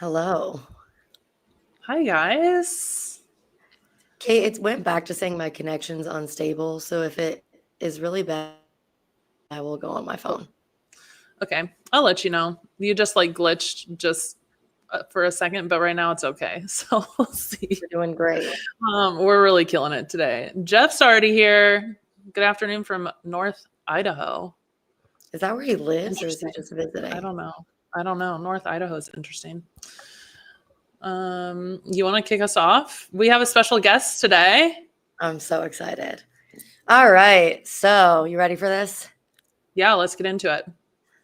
Hello. Hi, guys. Kate, it went back to saying my connection's unstable. So if it is really bad, I will go on my phone. Okay, I'll let you know. You just glitched just for a second, but right now it's okay. So we'll see. We're doing great. We're really killing it today. Jeff's already here. Good afternoon from North Idaho. Is that where he lives or is he just I visiting? don't know. North Idaho is interesting. You want to kick us off? We have a special guest today. I'm so excited. All right. So you ready for this? Yeah, let's get into it.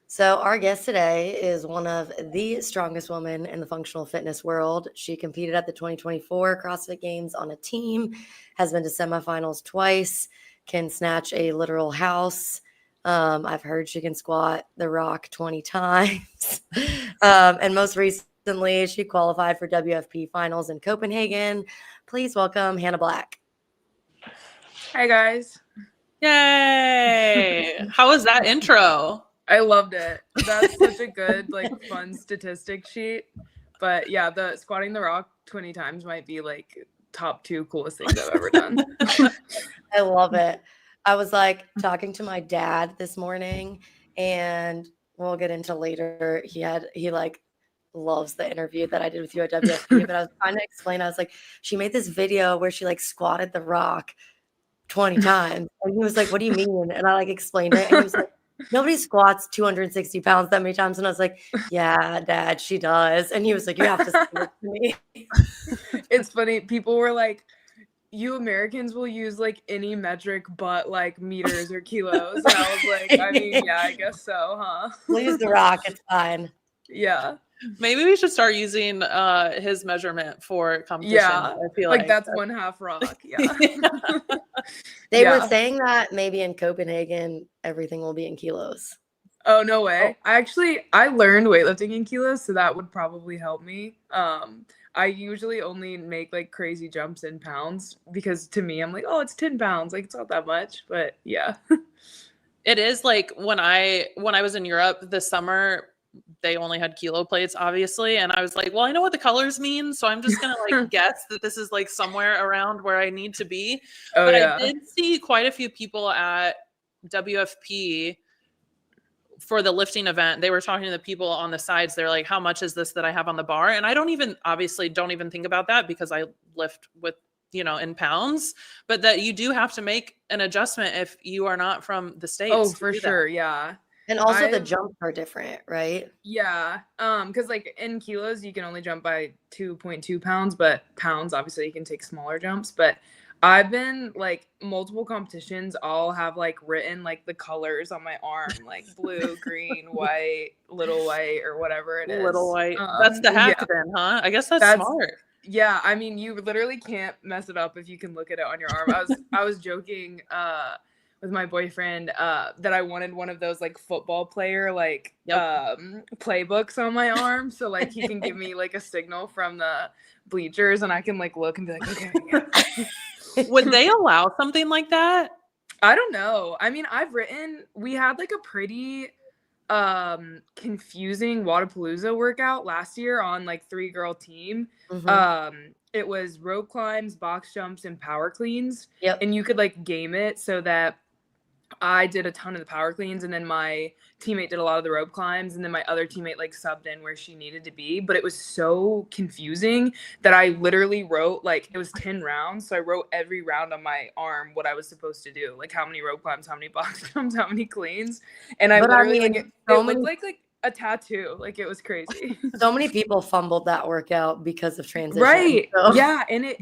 So our guest today is one of the strongest women in the functional fitness world. She competed at the 2024 CrossFit Games on a team, has been to semifinals twice, can snatch a literal house. I've heard she can squat the rock 20 times. And most recently, she qualified for WFP finals in Copenhagen. Please welcome Hannah Black. Hi, guys. Yay! How was that intro? I loved it. That's such a good, fun statistic sheet. But yeah, the squatting the rock 20 times might be top 2 coolest things I've ever done. I love it. I was talking to my dad this morning, and we'll get into later. He loves the interview that I did with you at WFP, but I was trying to explain. I was like, she made this video where she squatted the rock 20 times. And he was like, what do you mean? And I explained it. And he was like, nobody squats 260 pounds that many times. And I was like, yeah, Dad, she does. And he was like, you have to say it to me. It's funny. People were like, you Americans will use any metric but meters or kilos. And I was like, I mean, yeah, I guess so, huh? We'll use the rock. It's fine. Yeah. Maybe we should start using his measurement for competition. Yeah, I feel that's 1/2 rock. Yeah. They were saying that maybe in Copenhagen, everything will be in kilos. Oh, no way. I learned weightlifting in kilos, so that would probably help me. I usually only make crazy jumps in pounds because to me, I'm like, oh, it's 10 pounds. It's not that much, but yeah. It is when I was in Europe this summer, they only had kilo plates, obviously. And I was like, well, I know what the colors mean. So I'm just going to guess that this is somewhere around where I need to be. Oh, but yeah. I did see quite a few people at WFP for the lifting event. They were talking to the people on the sides. They're like, how much is this that I have on the bar? And I don't even think about that because I lift with, in pounds, but that you do have to make an adjustment if you are not from the States. Oh, for sure. Yeah. And also the jumps are different, right? Yeah. Because in kilos, you can only jump by 2.2 pounds, but pounds, obviously you can take smaller jumps. But I've been multiple competitions all have written the colors on my arm, blue, green, white, little white, or whatever it is. Little white. That's the hack then, huh? I guess that's smart. Yeah. I mean, you literally can't mess it up if you can look at it on your arm. I was joking with my boyfriend that I wanted one of those football player playbooks on my arm, so he can give me a signal from the bleachers and I can look and be like, okay. Yeah. Would they allow something like that? I don't know. I mean, we had a pretty confusing Wadapalooza workout last year on 3-girl team. Mm-hmm. It was rope climbs, box jumps, and power cleans. Yep. And you could game it so that I did a ton of the power cleans, and then my teammate did a lot of the rope climbs, and then my other teammate subbed in where she needed to be. But it was so confusing that I literally wrote it was 10 rounds, so I wrote every round on my arm what I was supposed to do, how many rope climbs, how many box jumps, how many cleans, and it looked like a tattoo. It was crazy. So many people fumbled that workout because of transition. Right. So. Yeah. And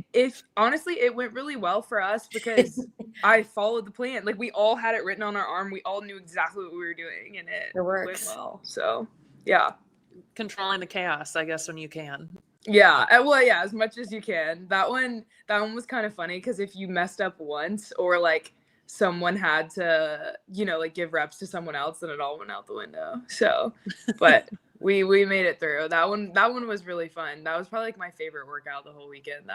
honestly, it went really well for us because I followed the plan. We all had it written on our arm. We all knew exactly what we were doing, and it works. Went well. So yeah. Controlling the chaos, I guess, when you can. Yeah. Well, yeah, as much as you can. That one was kind of funny because if you messed up once or someone had to, give reps to someone else, then it all went out the window. So, but we made it through. That one was really fun. That was probably my favorite workout the whole weekend.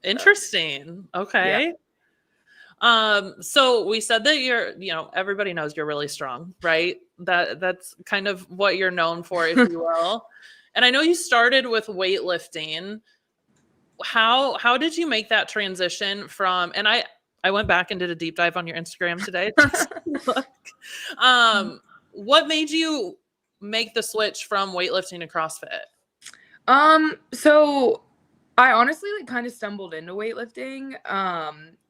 Interesting. So, okay. Yeah. So we said that you're, everybody knows you're really strong, right? That's kind of what you're known for, if you will. And I know you started with weightlifting. How did you make that transition from, and I went back and did a deep dive on your Instagram today. Look. What made you make the switch from weightlifting to CrossFit? So I honestly like kind of stumbled into weightlifting.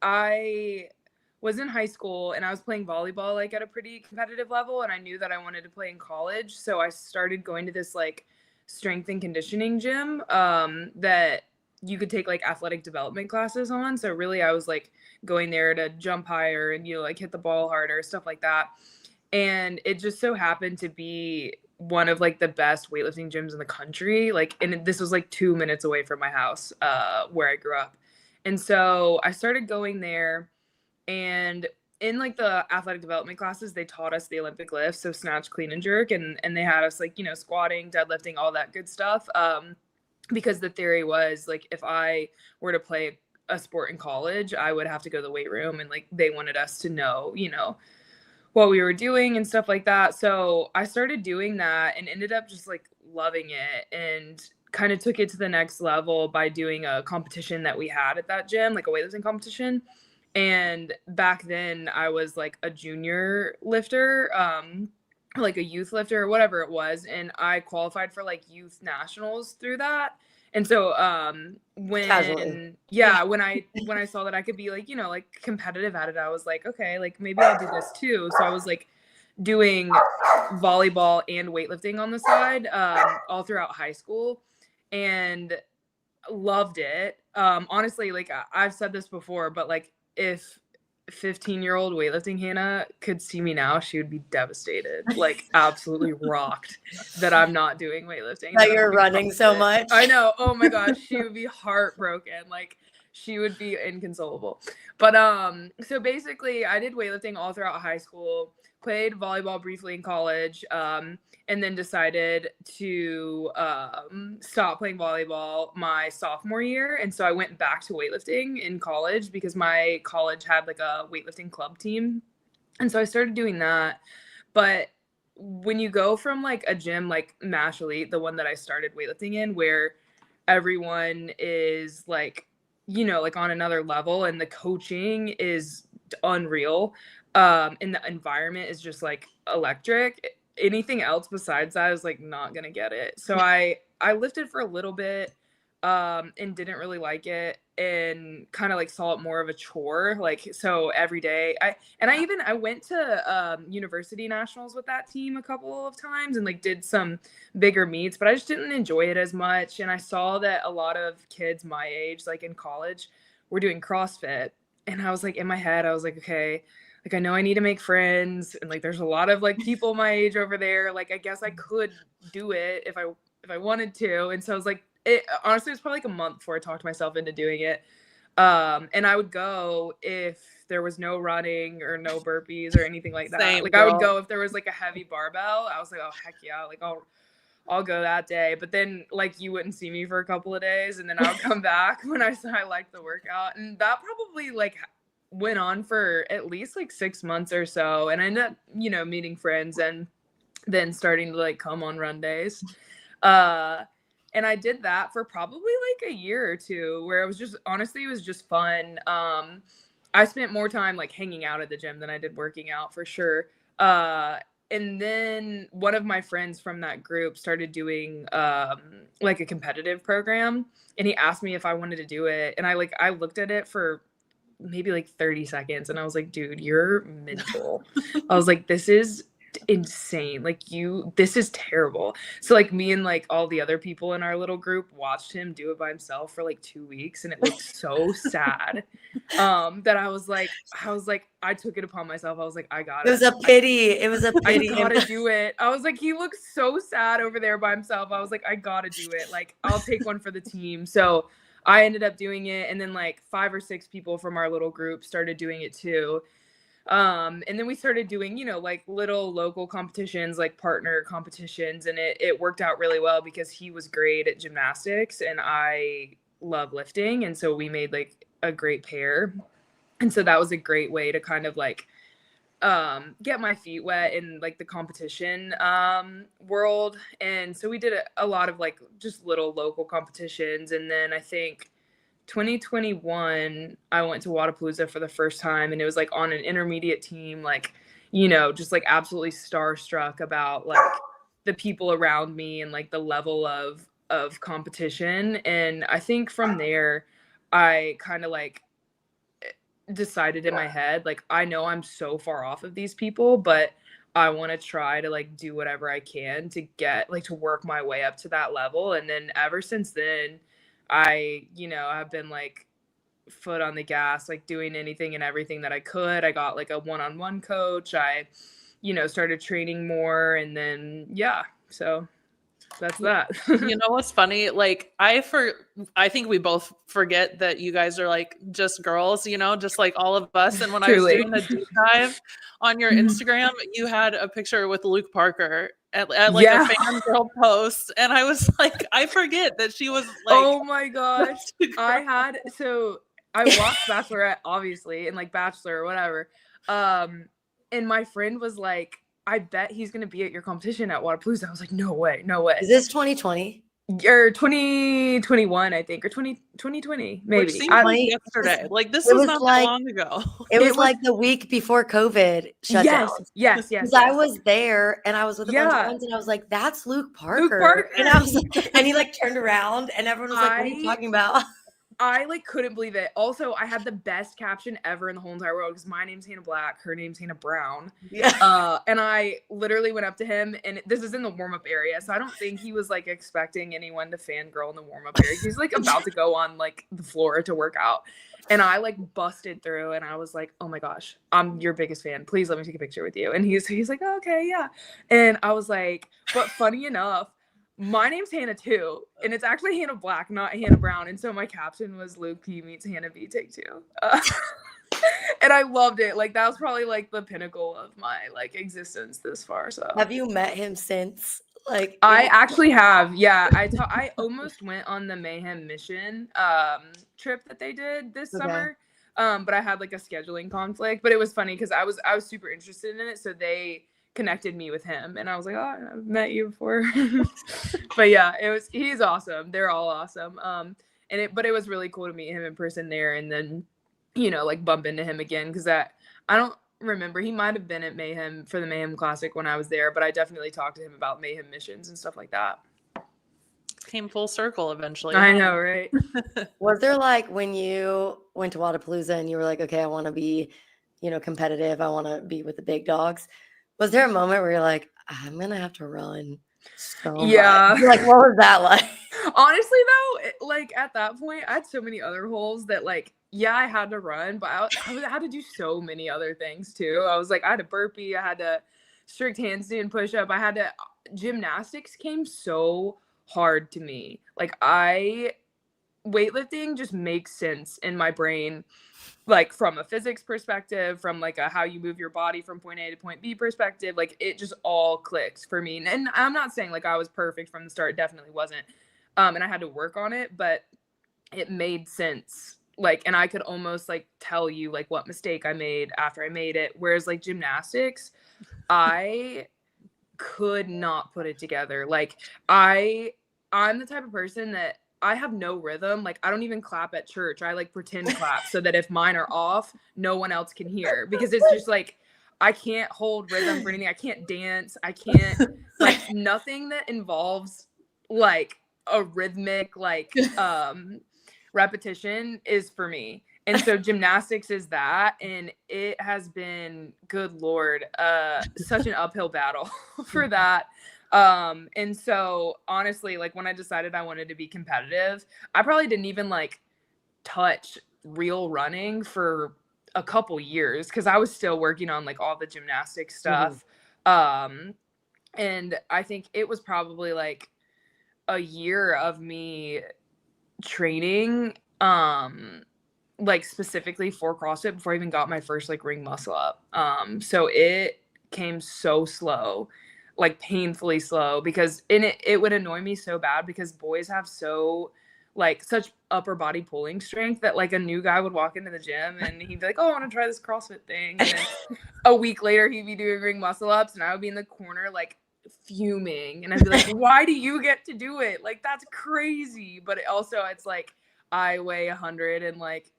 I was in high school and I was playing volleyball like at a pretty competitive level, and I knew that I wanted to play in college. So I started going to this like strength and conditioning gym that you could take like athletic development classes on. So really I was like going there to jump higher and, you know, like hit the ball harder, stuff like that. And it just so happened to be one of like the best weightlifting gyms in the country. Like, and this was like 2 minutes away from my house, where I grew up. And so I started going there, and in like the athletic development classes, they taught us the Olympic lifts, so snatch, clean, and jerk, and they had us like, you know, squatting, deadlifting, all that good stuff. Because the theory was like, if I were to play a sport in college, I would have to go to the weight room, and like they wanted us to know, you know, what we were doing and stuff like that. So I started doing that and ended up just like loving it, and kind of took it to the next level by doing a competition that we had at that gym, like a weightlifting competition. And back then I was like a junior lifter, like a youth lifter or whatever it was. And I qualified for like youth nationals through that. And so when I saw that I could be like, you know, like competitive at it, I was like, okay, like maybe I'll do this too. So I was like doing volleyball and weightlifting on the side all throughout high school, and loved it. Honestly, like I've said this before, but like if 15-year-old weightlifting Hannah could see me now, she would be devastated, like absolutely rocked that I'm not doing weightlifting. That you're running so much. I know. Oh my gosh, she would be heartbroken. Like she would be inconsolable. But so basically I did weightlifting all throughout high school, played volleyball briefly in college, and then decided to stop playing volleyball my sophomore year. And so I went back to weightlifting in college because my college had like a weightlifting club team. And so I started doing that. But when you go from like a gym like Mash Elite, the one that I started weightlifting in, where everyone is like, you know, like on another level, and the coaching is unreal, and the environment is just like electric. Anything else besides that is like not gonna get it. So I lifted for a little bit, and didn't really like it, and kind of like saw it more of a chore. Like, so every day I went to university nationals with that team a couple of times and like did some bigger meets, but I just didn't enjoy it as much. And I saw that a lot of kids my age, like in college, were doing CrossFit, and I was like, in my head I was like, okay, like I know I need to make friends, and like there's a lot of like people my age over there, like I guess I could do it if I wanted to. And so I was like, it honestly was probably like a month before I talked myself into doing it. And I would go if there was no running or no burpees or anything like that. Same, like girl. I would go if there was like a heavy barbell. I was like, oh heck yeah, like I'll go that day. But then like you wouldn't see me for a couple of days, and then I would come back when I said I liked the workout. And that probably like went on for at least like 6 months or so. And I ended up, you know, meeting friends and then starting to like come on run days. And I did that for probably like a year or two, where it was just, honestly, it was just fun. I spent more time like hanging out at the gym than I did working out, for sure. And then one of my friends from that group started doing like a competitive program, and he asked me if I wanted to do it. And I looked at it for maybe like 30 seconds, and I was like, dude, you're mental. I was like, this is insane. Like this is terrible. So like me and like all the other people in our little group watched him do it by himself for like 2 weeks, and it looked so sad that I was like I took it upon myself. I was like, I got it. It was a pity. I gotta do it. I was like, he looks so sad over there by himself. I was like, I gotta do it. Like, I'll take one for the team. So I ended up doing it, and then like 5 or 6 people from our little group started doing it too. And then we started doing, you know, like little local competitions, like partner competitions, and it worked out really well because he was great at gymnastics and I love lifting, and so we made like a great pair. And so that was a great way to kind of like get my feet wet in like the competition world. And so we did a lot of like just little local competitions. And then I think 2021 I went to Wadapalooza for the first time, and it was like on an intermediate team, like, you know, just like absolutely starstruck about like the people around me and like the level of competition. And I think from there I kind of like decided in my head, like, I know I'm so far off of these people, but I want to try to like do whatever I can to get like to work my way up to that level. And then ever since then, I, you know, have been like foot on the gas, like doing anything and everything that I could. I got like a one-on-one coach. I, you know, started training more, and then yeah, so that's that. You know what's funny? Like I think we both forget that you guys are like just girls, you know, just like all of us. And when I was Truly. doing a deep dive on your Mhm. Instagram, you had a picture with Luke Parker at like Yeah. a fangirl post, and I was like, I forget that she was like, Oh my gosh. I watched Bachelorette, obviously, and like Bachelor or whatever. And my friend was like, I bet he's gonna be at your competition at Wadapalooza. I was like, no way, no way. Is this 2020? Or 2021, I think, or 2020, maybe. which seems like yesterday. Like this was not that long ago. It was like the week before COVID shut down. Yes. Because I was there and I was with a bunch of friends, and I was like, "That's Luke Parker." And I was like, and he like turned around, and everyone was like, "What are you talking about?" I like couldn't believe it. Also, I had the best caption ever in the whole entire world, because my name's Hannah Black, her name's Hannah Brown. Yeah. And I literally went up to him, and this is in the warm-up area, so I don't think he was like expecting anyone to fangirl in the warm-up area. He's like about to go on like the floor to work out. And I like busted through, and I was like, "Oh my gosh, I'm your biggest fan. Please let me take a picture with you." And he's like, oh, "Okay, yeah." And I was like, but funny enough, my name's Hannah too, and it's actually Hannah Black, not Hannah Brown. And so my caption was Luke P meets Hannah B, take two. And I loved it. Like that was probably like the pinnacle of my like existence this far. So have you met him since? Like I actually have. Yeah, I almost went on the Mayhem Mission trip that they did this summer. But I had like a scheduling conflict. But it was funny because I was super interested in it, so they connected me with him, and I was like, "Oh, I've met you before." But yeah, he's awesome. They're all awesome. But it was really cool to meet him in person there, and then, you know, like bump into him again, because I don't remember, he might have been at Mayhem for the Mayhem Classic when I was there, but I definitely talked to him about Mayhem missions and stuff like that. Came full circle eventually. I know, right? Was there like when you went to Wadapalooza and you were like, okay, I want to be, you know, competitive, I want to be with the big dogs, was there a moment where you're like, I'm gonna have to run so much? Like, what was that like? Honestly though, like at that point I had so many other holes that like, yeah, I had to run, but I had to do so many other things too. I was like, I had to burpee, I had to strict handstand push up, I had to gymnastics came so hard to me. Like weightlifting just makes sense in my brain, like from a physics perspective, from like a how you move your body from point A to point B perspective. Like it just all clicks for me. And I'm not saying like I was perfect from the start, it definitely wasn't. And I had to work on it, but it made sense. Like, and I could almost like tell you like what mistake I made after I made it. Whereas like gymnastics, I could not put it together. Like I'm the type of person that I have no rhythm. Like I don't even clap at church. I like pretend clap so that if mine are off, no one else can hear, because it's just like I can't hold rhythm for anything. I can't dance. I can't like nothing that involves like a rhythmic like repetition is for me. And so gymnastics is that, and it has been, good Lord, such an uphill battle for that. And so honestly, like when I decided I wanted to be competitive, I probably didn't even like touch real running for a couple years, because I was still working on like all the gymnastic stuff. And I think it was probably like a year of me training like specifically for CrossFit before I even got my first like ring muscle up. So it came so slow, like painfully slow, because it would annoy me so bad because boys have so like such upper body pulling strength that like a new guy would walk into the gym and he'd be like, oh, I want to try this CrossFit thing. And then a week later he'd be doing ring muscle ups and I would be in the corner like fuming. And I'd be like, why do you get to do it? Like, that's crazy. But it's like I weigh 100 and like,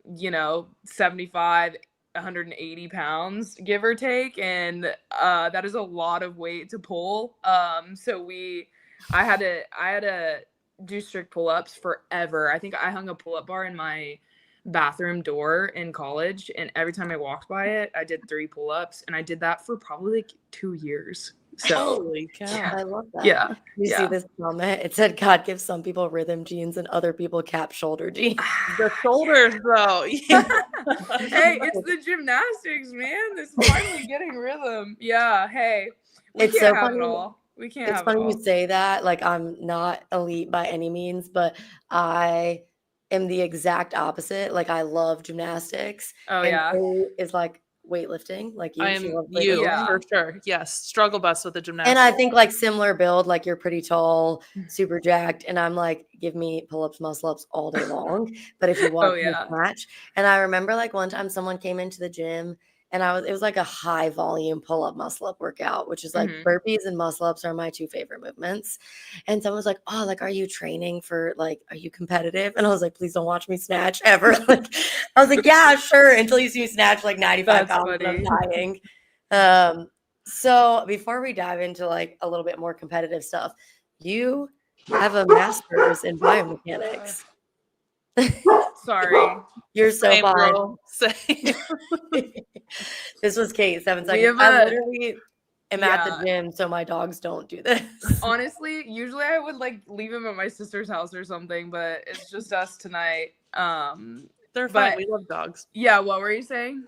75, 180 pounds, give or take. And that is a lot of weight to pull. So I had to do strict pull-ups forever. I think I hung a pull-up bar in my bathroom door in college, and every time I walked by it, I did 3 pull-ups, and I did that for probably like 2 years. So holy cow. I love that. yeah. You see this comment? It said God gives some people rhythm jeans and other people cap shoulder jeans. The shoulders, though. Yeah. Hey, it's the gymnastics, man. This is finally getting rhythm. Yeah. Hey, we It's can't so have funny. it all. We can't It's have it funny all. you say that. Like, I'm not elite by any means, but I am the exact opposite. Like, I love gymnastics. Oh and yeah. Kate is like weightlifting. Like you, I she am loves you weightlifting. for sure. Yes. Struggle bus with the gymnastics. And I think like similar build, like you're pretty tall, super jacked. And I'm like, give me pull-ups, muscle-ups all day long. But if you watch me snatch. And I remember like one time someone came into the gym and it was like a high volume pull-up muscle-up workout, which is like burpees and muscle-ups are my 2 favorite movements. And someone was like, oh, like, are you training for like, are you competitive? And I was like, please don't watch me snatch ever. Like, I was like, yeah, sure. Until you see me snatch like 95 pounds and I'm dying. So before we dive into like a little bit more competitive stuff, you have a master's in biomechanics. Sorry. You're so Same, fine. bro. Same. This was Kate, 7 seconds. I literally am at the gym, so my dogs don't do this. Honestly, usually I would like leave him at my sister's house or something, but it's just us tonight. They're fine. We love dogs. Yeah, what were you saying?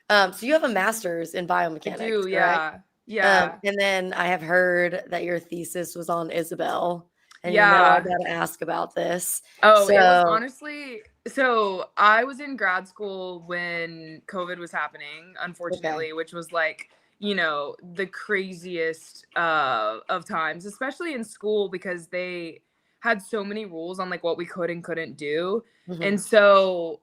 So you have a master's in biomechanics. I do, correct? Yeah. And then I have heard that your thesis was on Isabel. And I gotta ask about this. Oh, it was honestly, so I was in grad school when COVID was happening, unfortunately, which was like, the craziest of times, especially in school, because they had so many rules on like what we could and couldn't do. And so,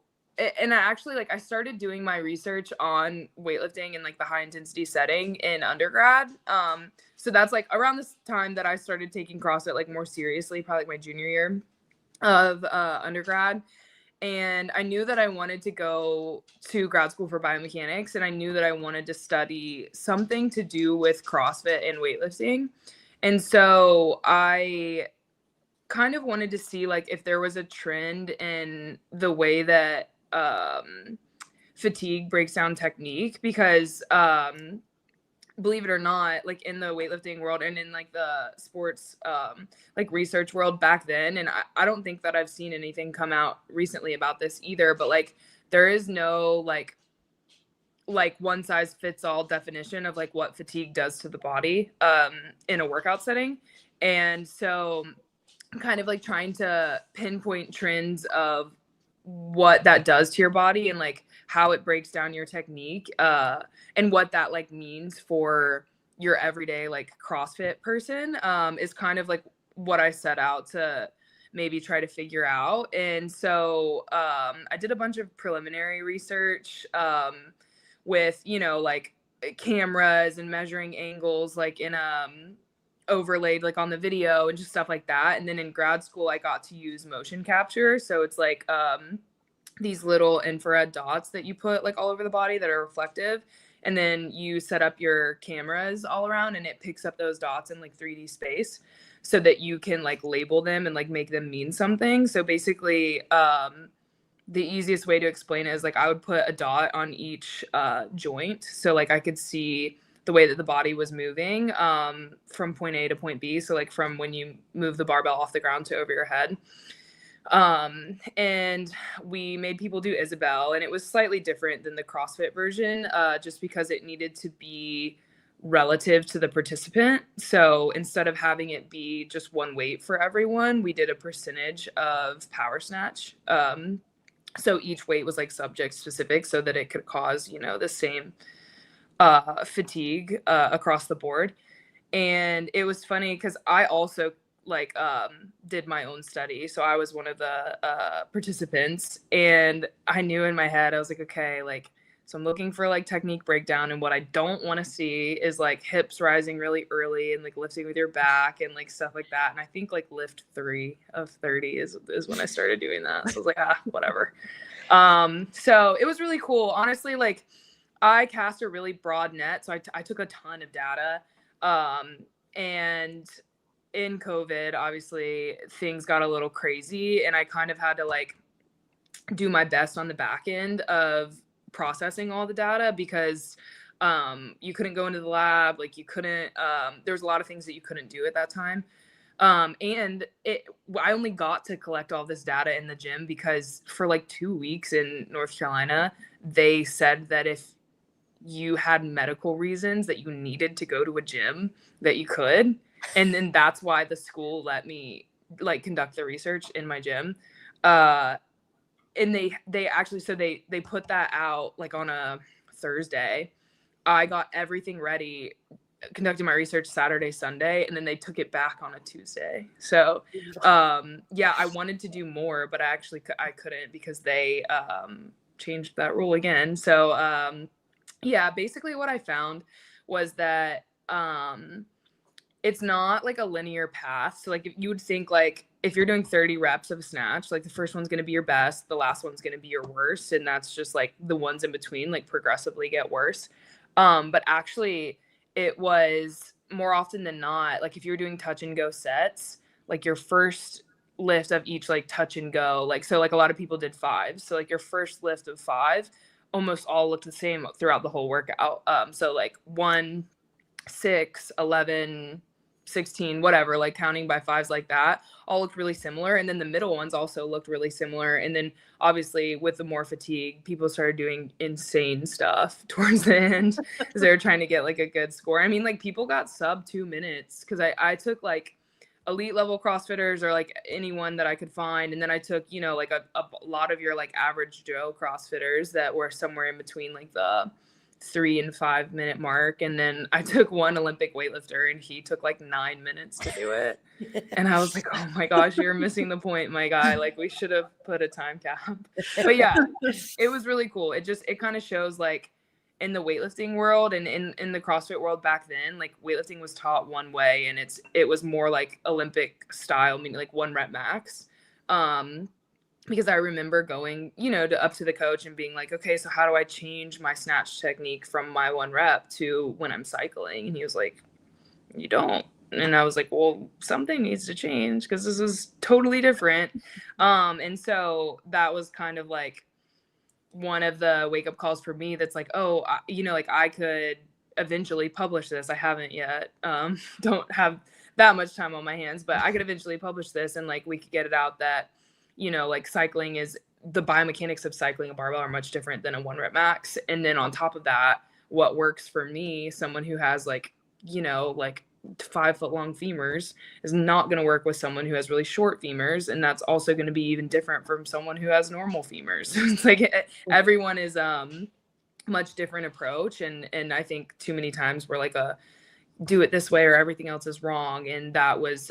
and I actually like, I started doing my research on weightlifting in like the high intensity setting in undergrad. So that's like around this time that I started taking CrossFit like more seriously, probably like my junior year of undergrad. And I knew that I wanted to go to grad school for biomechanics, and I knew that I wanted to study something to do with CrossFit and weightlifting. And so I kind of wanted to see like if there was a trend in the way that fatigue breaks down technique, because believe it or not, like in the weightlifting world and in like the sports like research world back then, and I don't think that I've seen anything come out recently about this either, but like there is no like one size fits all definition of like what fatigue does to the body in a workout setting. And so kind of like trying to pinpoint trends of what that does to your body and like how it breaks down your technique and what that like means for your everyday like CrossFit person is kind of like what I set out to maybe try to figure out. And so I did a bunch of preliminary research with, like cameras and measuring angles like in overlaid like on the video and just stuff like that. And then in grad school I got to use motion capture, so it's like these little infrared dots that you put like all over the body that are reflective, and then you set up your cameras all around and it picks up those dots in like 3D space so that you can like label them and like make them mean something. So basically the easiest way to explain it is like I would put a dot on each joint, so like I could see the way that the body was moving from point A to point B. So like from when you move the barbell off the ground to over your head. And we made people do Isabel, and it was slightly different than the CrossFit version just because it needed to be relative to the participant. So instead of having it be just one weight for everyone, we did a percentage of power snatch. So each weight was like subject specific so that it could cause, the same fatigue across the board. And it was funny because I also did my own study. So I was one of the participants, and I knew in my head, I was like, okay, like, so I'm looking for like technique breakdown, and what I don't want to see is like hips rising really early and like lifting with your back and like stuff like that. And I think like lift 3 of 30 is when I started doing that. So I was like, whatever. So it was really cool. Honestly, like I cast a really broad net. So I took a ton of data. And in COVID, obviously things got a little crazy, and I kind of had to like do my best on the back end of processing all the data, because you couldn't go into the lab, like you couldn't, there was a lot of things that you couldn't do at that time. And I only got to collect all this data in the gym because for like 2 weeks in North Carolina, they said that if you had medical reasons that you needed to go to a gym, that you could. And then that's why the school let me like conduct the research in my gym. And they actually, so they put that out like on a Thursday. I got everything ready, conducting my research Saturday, Sunday, and then they took it back on a Tuesday. So yeah, I wanted to do more, but I couldn't because they changed that rule again. So yeah, basically what I found was that it's not like a linear path. So like if you would think like if you're doing 30 reps of a snatch, like the first one's going to be your best, the last one's going to be your worst, and that's just like the ones in between like progressively get worse. But actually it was more often than not, like if you're doing touch and go sets, like your first lift of each like touch and go, like so like a lot of people did 5. So like your first lift of 5 almost all looked the same throughout the whole workout. So like 1, 6, 11, 16, whatever, like counting by 5s like that, all looked really similar. And then the middle ones also looked really similar. And then obviously with the more fatigue, people started doing insane stuff towards the end because they were trying to get like a good score. I mean, like people got sub 2 minutes because I took like elite level CrossFitters or like anyone that I could find. And then I took, you know, like a lot of your like average Joe CrossFitters that were somewhere in between like the 3 and 5 minute mark. And then I took one Olympic weightlifter and he took like 9 minutes to do it. And I was like, oh my gosh, you're missing the point, my guy. Like we should have put a time cap. But yeah, it was really cool. It kind of shows like in the weightlifting world and in the CrossFit world back then, like weightlifting was taught one way, and it was more like Olympic style, meaning like 1 rep max. Because I remember going, you know, up to the coach and being like, okay, so how do I change my snatch technique from my 1 rep to when I'm cycling? And he was like, you don't. And I was like, well, something needs to change because this is totally different. And so that was kind of like one of the wake up calls for me. That's like, oh, you know, like I could eventually publish this. I haven't yet. Don't have that much time on my hands, but I could eventually publish this and like we could get it out that, you know, like cycling is the biomechanics of cycling a barbell are much different than a 1 rep max. And then on top of that, what works for me, someone who has like, you know, like 5 foot long femurs is not going to work with someone who has really short femurs. And that's also going to be even different from someone who has normal femurs. It's like everyone is much different approach. And I think too many times we're like do it this way or everything else is wrong. And that was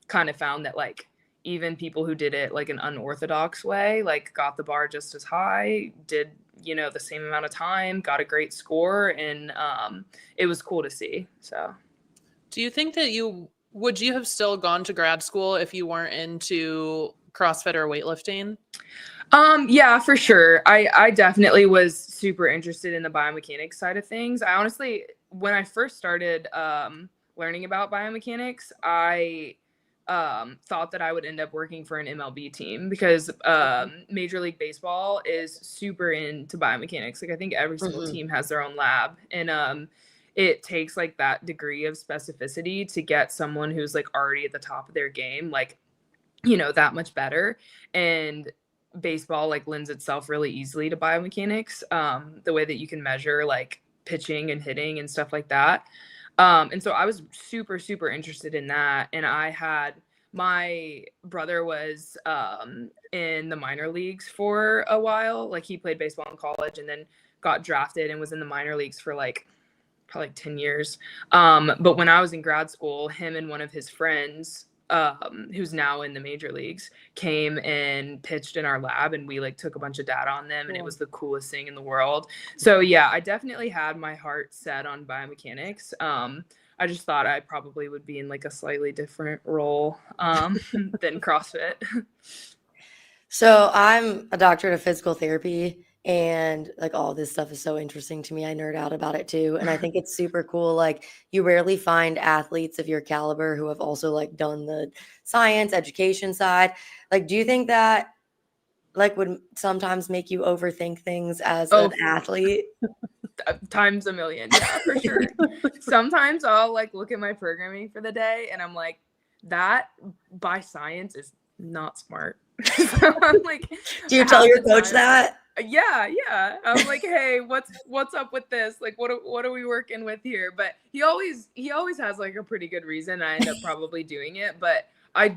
kind of found that like even people who did it like an unorthodox way, like got the bar just as high, did, you know, the same amount of time, got a great score. And it was cool to see. So do you think that would you have still gone to grad school if you weren't into CrossFit or weightlifting? Yeah, for sure. I definitely was super interested in the biomechanics side of things. I honestly, when I first started learning about biomechanics, I thought that I would end up working for an MLB team because Major League Baseball is super into biomechanics. Like I think every single team has their own lab, and it takes like that degree of specificity to get someone who's like already at the top of their game, like, you know, that much better. And baseball like lends itself really easily to biomechanics, the way that you can measure like pitching and hitting and stuff like that. And so I was super, super interested in that. And my brother was in the minor leagues for a while. Like he played baseball in college and then got drafted and was in the minor leagues for like probably 10 years. But when I was in grad school, him and one of his friends who's now in the major leagues, came and pitched in our lab, and we like took a bunch of data on them, and it was the coolest thing in the world. So yeah, I definitely had my heart set on biomechanics. I just thought I probably would be in like a slightly different role than CrossFit. So I'm a doctorate of physical therapy, and like all this stuff is so interesting to me. I nerd out about it too. And I think it's super cool. Like you rarely find athletes of your caliber who have also like done the science education side. Like, do you think that like would sometimes make you overthink things as an athlete? Times a million. Yeah, for sure. Sometimes I'll like look at my programming for the day and I'm like, that by science is not smart. So I'm like, do you tell your coach that? Yeah. I'm like, hey, what's up with this? Like, what are we working with here? But he always has like a pretty good reason. I end up probably doing it, but I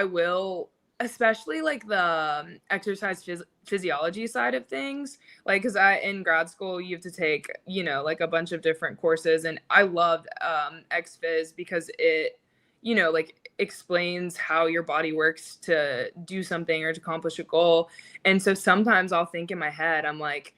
will, especially like the exercise physiology side of things, like because in grad school you have to take like a bunch of different courses, and I loved XPhys because it like explains how your body works to do something or to accomplish a goal. And so sometimes I'll think in my head, I'm like,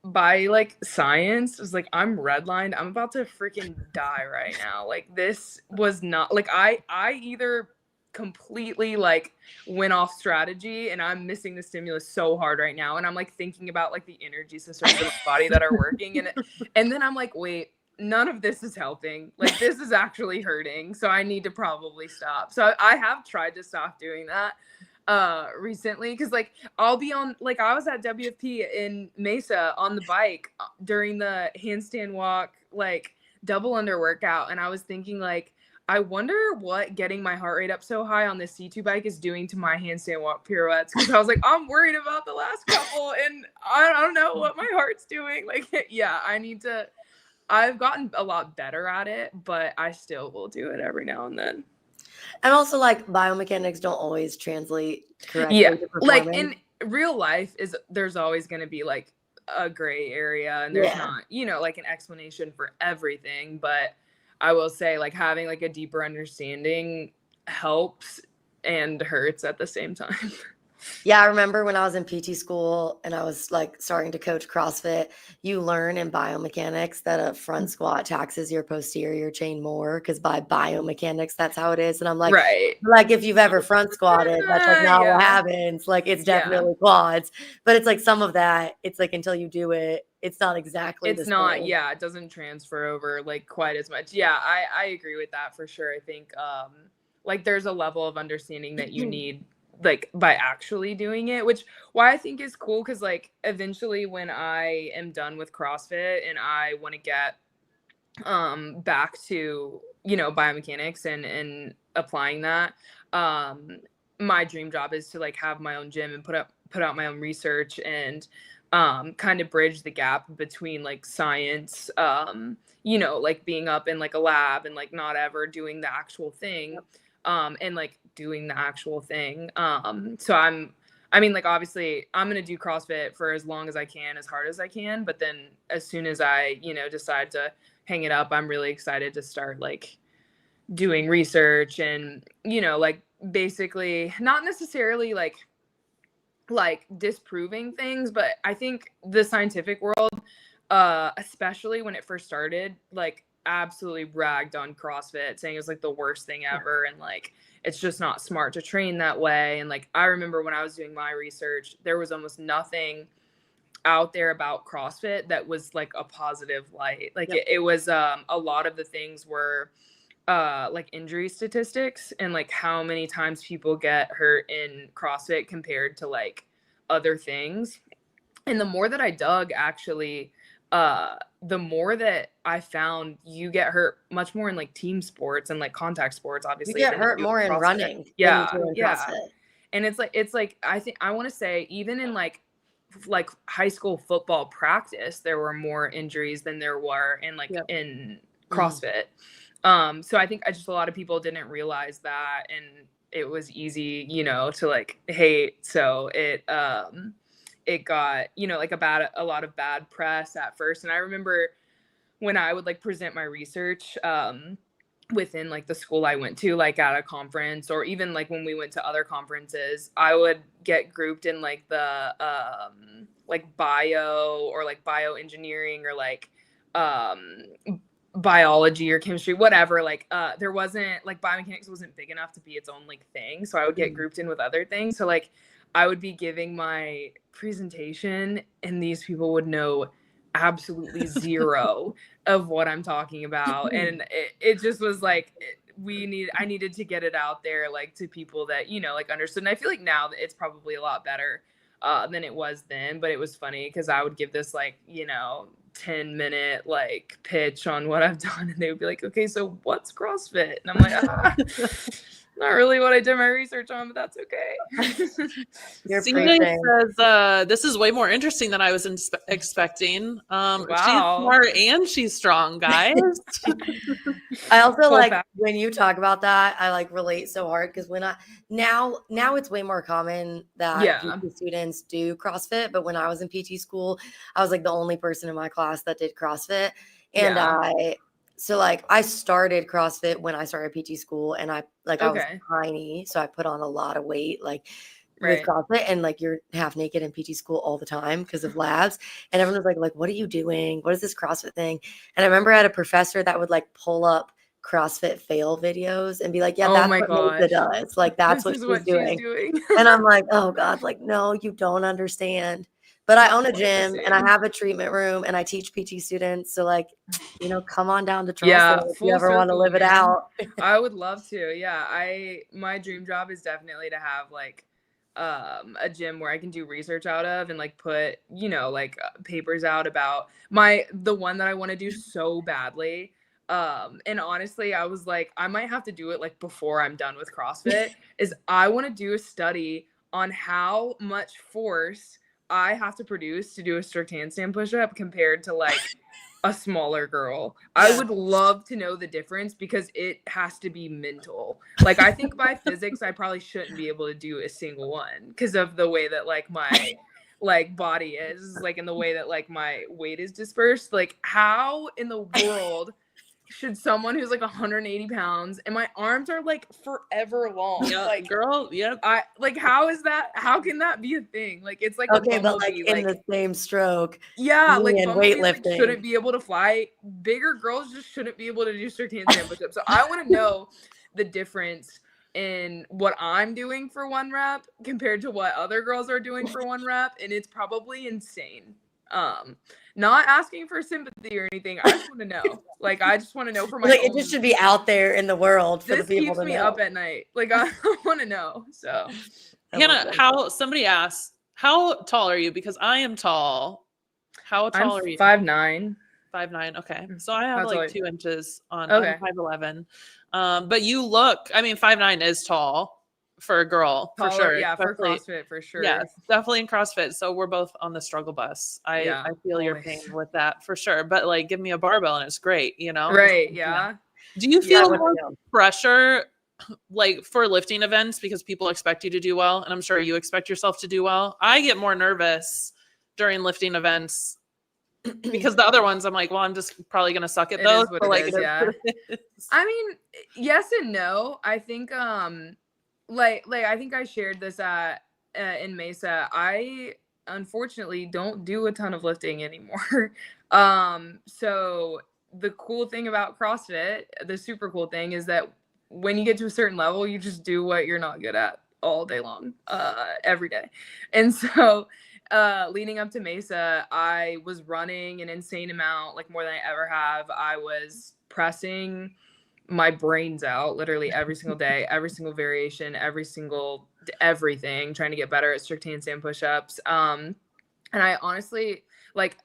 by like science is like, I'm redlined, I'm about to freaking die right now. Like this was not like I either completely like went off strategy and I'm missing the stimulus so hard right now, and I'm like thinking about like the energy systems of the body that are working, and then I'm like, wait, none of this is helping. Like this is actually hurting, so I need to probably stop. So I have tried to stop doing that recently, because like I'll be on, like I was at WFP in Mesa on the bike during the handstand walk like double under workout, and I was thinking like, I wonder what getting my heart rate up so high on this C2 bike is doing to my handstand walk pirouettes, because I was like, I'm worried about the last couple and I don't know what my heart's doing. Like yeah, I've gotten a lot better at it, but I still will do it every now and then. And also like biomechanics don't always translate correctly to like performance. in real life there's always going to be like a gray area, and there's not like an explanation for everything, but I will say like having like a deeper understanding helps and hurts at the same time. Yeah, I remember when I was in PT school and I was like starting to coach CrossFit, you learn in biomechanics that a front squat taxes your posterior chain more, because by biomechanics, that's how it is. And I'm like, right, like if you've ever front squatted, that's like not what yeah. happens. Like it's definitely quads, but it's like some of that, it's like until you do it, it's not exactly it's the not same. yeah, it doesn't transfer over like quite as much. Yeah, I agree with that for sure. I think like there's a level of understanding that you need like by actually doing it, which why I think is cool, because like eventually when I am done with CrossFit and I want to get back to biomechanics and applying that, my dream job is to like have my own gym and put out my own research and kind of bridge the gap between like science, like being up in like a lab and like not ever doing the actual thing, and like doing the actual thing. So I mean, like, obviously I'm going to do CrossFit for as long as I can, as hard as I can. But then as soon as I, decide to hang it up, I'm really excited to start like doing research and, like basically not necessarily like disproving things, but I think the scientific world, especially when it first started, like absolutely ragged on CrossFit, saying it was like the worst thing ever, and like it's just not smart to train that way. And like I remember when I was doing my research, there was almost nothing out there about CrossFit that was like a positive light. Like it was a lot of the things were like injury statistics and like how many times people get hurt in CrossFit compared to like other things. And the more that I dug, actually, the more that I found you get hurt much more in like team sports and like contact sports, obviously. You get hurt more in running than you do in CrossFit. And it's like I think I want to say even in like high school football practice, there were more injuries than there were in like in CrossFit. So I think just a lot of people didn't realize that, and it was easy, to like hate. So it got, like a lot of bad press at first. And I remember when I would like present my research, within like the school I went to, like at a conference, or even like when we went to other conferences, I would get grouped in like the like bio or like bioengineering or like biology or chemistry, whatever. Like there wasn't like biomechanics wasn't big enough to be its own like thing, so I would get grouped in with other things. So like I would be giving my presentation and these people would know absolutely zero of what I'm talking about, and it just was like I needed to get it out there like to people that, you know, like understood. And I feel like now that it's probably a lot better than it was then, but it was funny because I would give this like, you know, 10-minute like pitch on what I've done, and they would be like, okay, so what's CrossFit? And I'm like, not really what I did my research on, but that's okay. You're CJ preaching. says, this is way more interesting than I was expecting. Wow. She's smart and she's strong, guys. I also Full like fact. when you talk about that, I like relate so hard because when now it's way more common that PT students do CrossFit, but when I was in PT school, I was like the only person in my class that did CrossFit. And I started CrossFit when I started PT school, and I was tiny, so I put on a lot of weight like with CrossFit, and like you're half naked in PT school all the time because of labs, and everyone was like, what are you doing? What is this CrossFit thing? And I remember I had a professor that would like pull up CrossFit fail videos and be like, yeah, that's what Melissa does. Like that's what she's doing. And I'm like, oh God, like, no, you don't understand. But I own a gym and I have a treatment room and I teach PT students. So like, you know, come on down to Charleston if you ever want to live it out. I would love to. Yeah. My dream job is definitely to have like a gym where I can do research out of and like put, you know, like papers out about the one that I want to do so badly. And honestly, I was like, I might have to do it like before I'm done with CrossFit is I want to do a study on how much force I have to produce to do a strict handstand push-up compared to like a smaller girl. I would love to know the difference because it has to be mental. Like I think by physics, I probably shouldn't be able to do a single one because of the way that like my like body is, like in the way that like my weight is dispersed. Like how in the world should someone who's like 180 pounds and my arms are like forever long? Yeah, like girl, yep. I like how can that be a thing? Like it's like okay, but like in the same stroke. Yeah, like weightlifting like, shouldn't be able to fly. Bigger girls just shouldn't be able to do strict handstand push-ups. So I want to know the difference in what I'm doing for one rep compared to what other girls are doing for one rep, and it's probably insane. Not asking for sympathy or anything. I just want to know. Like, I just want to know for my like it just should be out there in the world for this the people keeps to me know. up at night. Like, I want to know. So, Hannah, somebody asked, how tall are you? Because I am tall. How tall are you? 5'9". 5'9". Okay, so I have like 2 inches on. Okay. I'm 5'11". But you look. I mean, 5'9" is tall for a girl, for sure. Yeah, for CrossFit, for sure. Yeah, definitely in CrossFit. So we're both on the struggle bus. I feel your pain with that for sure. But like, give me a barbell and it's great, you know? Right, yeah. Do you feel more pressure like for lifting events because people expect you to do well? And I'm sure you expect yourself to do well. I get more nervous during lifting events because the other ones I'm like, well, I'm just probably going to suck at those. But like, I mean, yes and no. I think, like I think I shared this in Mesa. I unfortunately don't do a ton of lifting anymore. So the cool thing about CrossFit, the super cool thing is that when you get to a certain level, you just do what you're not good at all day long, every day. And so leading up to Mesa, I was running an insane amount, like more than I ever have. I was pressing my brains out literally every single day, every single variation, everything, trying to get better at strict handstand push-ups. And I honestly, like,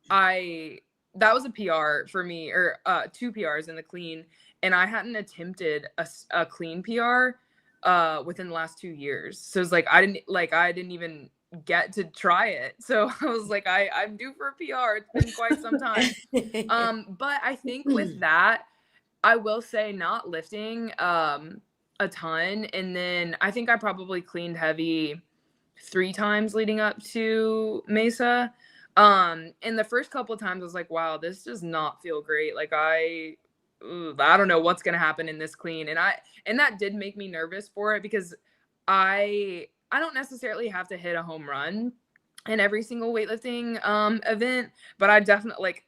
that was a PR for me, or 2 PRs in the clean, and I hadn't attempted a clean PR within the last 2 years. So it's like I didn't even get to try it. So I was like, I'm due for a PR. It's been quite some time. But I think with that, I will say not lifting a ton. And then I think I probably cleaned heavy 3 times leading up to Mesa. And the first couple of times I was like, wow, this does not feel great. Like I I don't know what's going to happen in this clean. And that did make me nervous for it, because I don't necessarily have to hit a home run in every single weightlifting event, but I definitely, like,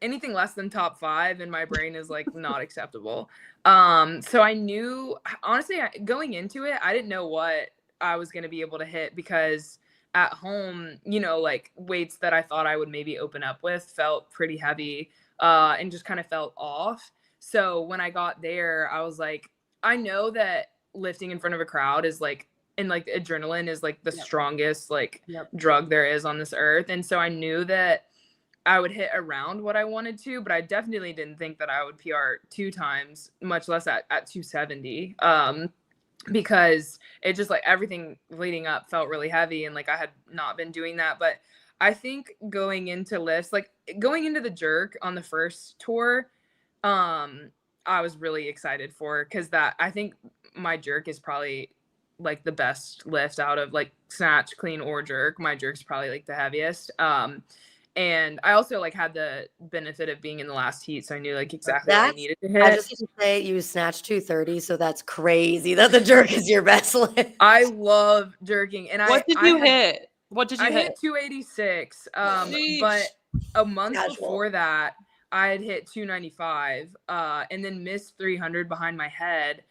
anything less than top 5 in my brain is like not acceptable. So I knew, honestly, going into it, I didn't know what I was going to be able to hit, because at home, you know, like weights that I thought I would maybe open up with felt pretty heavy, and just kind of felt off. So when I got there, I was like, I know that lifting in front of a crowd is like, and like adrenaline is like the strongest like drug there is on this earth. And so I knew that I would hit around what I wanted to, but I definitely didn't think that I would PR 2 times, much less at 270. Because it just, like, everything leading up felt really heavy, and like I had not been doing that. But I think going into lifts, like going into the jerk on the first tour, I was really excited for, because that, I think my jerk is probably like the best lift out of like snatch, clean, or jerk. My jerk's probably like the heaviest. And I also like had the benefit of being in the last heat, so I knew like exactly what I needed to hit. I just need to say you snatched 230, so that's crazy that the jerk is your best lift. I love jerking. And what did you hit? What did you I hit? hit 286. But a month before that, I had hit 295, and then missed 300 behind my head,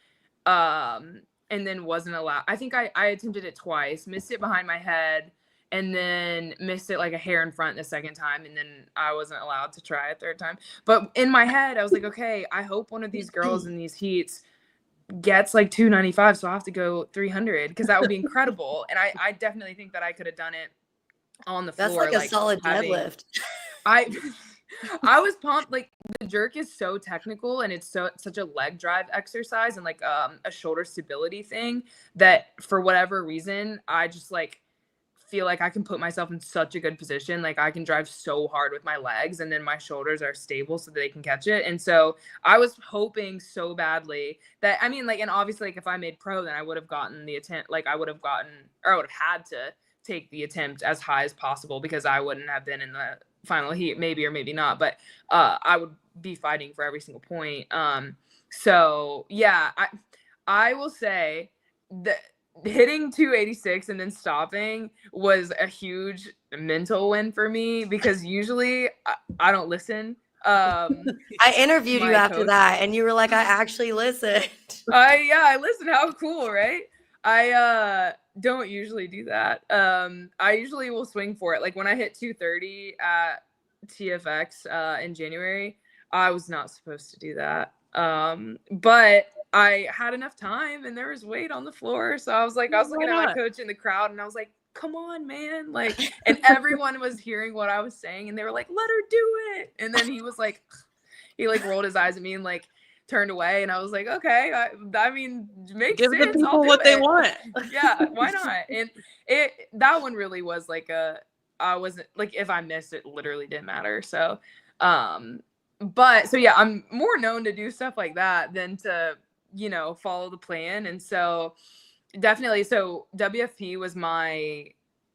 and then wasn't allowed. I think I attempted it twice, missed it behind my head, and then missed it like a hair in front the second time, and then I wasn't allowed to try a third time. But in my head, I was like, okay, I hope one of these girls in these heats gets like 295, so I have to go 300, because that would be incredible. And I definitely think that I could have done it on the floor. That's like a solid deadlift. I was pumped. Like, the jerk is so technical, and it's such a leg drive exercise, and like a shoulder stability thing, that for whatever reason, I just like feel like I can put myself in such a good position. Like, I can drive so hard with my legs, and then my shoulders are stable so that they can catch it. And so I was hoping so badly that, I mean, like, and obviously, like, if I made pro, then I would have gotten the attempt, like I would have had to take the attempt as high as possible, because I wouldn't have been in the final heat, maybe or maybe not, but I would be fighting for every single point. So yeah, I will say that hitting 286 and then stopping was a huge mental win for me, because usually I don't listen. I interviewed you after that, and you were like, I actually listened. I listened. How cool, right? I don't usually do that. I usually will swing for it. Like, when I hit 230 at TFX in January, I was not supposed to do that. But I had enough time, and there was weight on the floor. So I was looking at my coach in the crowd, and I was like, come on, man. Like, and everyone was hearing what I was saying, and they were like, let her do it. And then he was like, he like rolled his eyes at me and like turned away. And I was like, okay, I mean, makes sense. Give the people what they want. Yeah, why not? And that one really was like I wasn't like, if I missed it, literally didn't matter. So, but so yeah, I'm more known to do stuff like that than to, you know, follow the plan. And so definitely, so WFP was my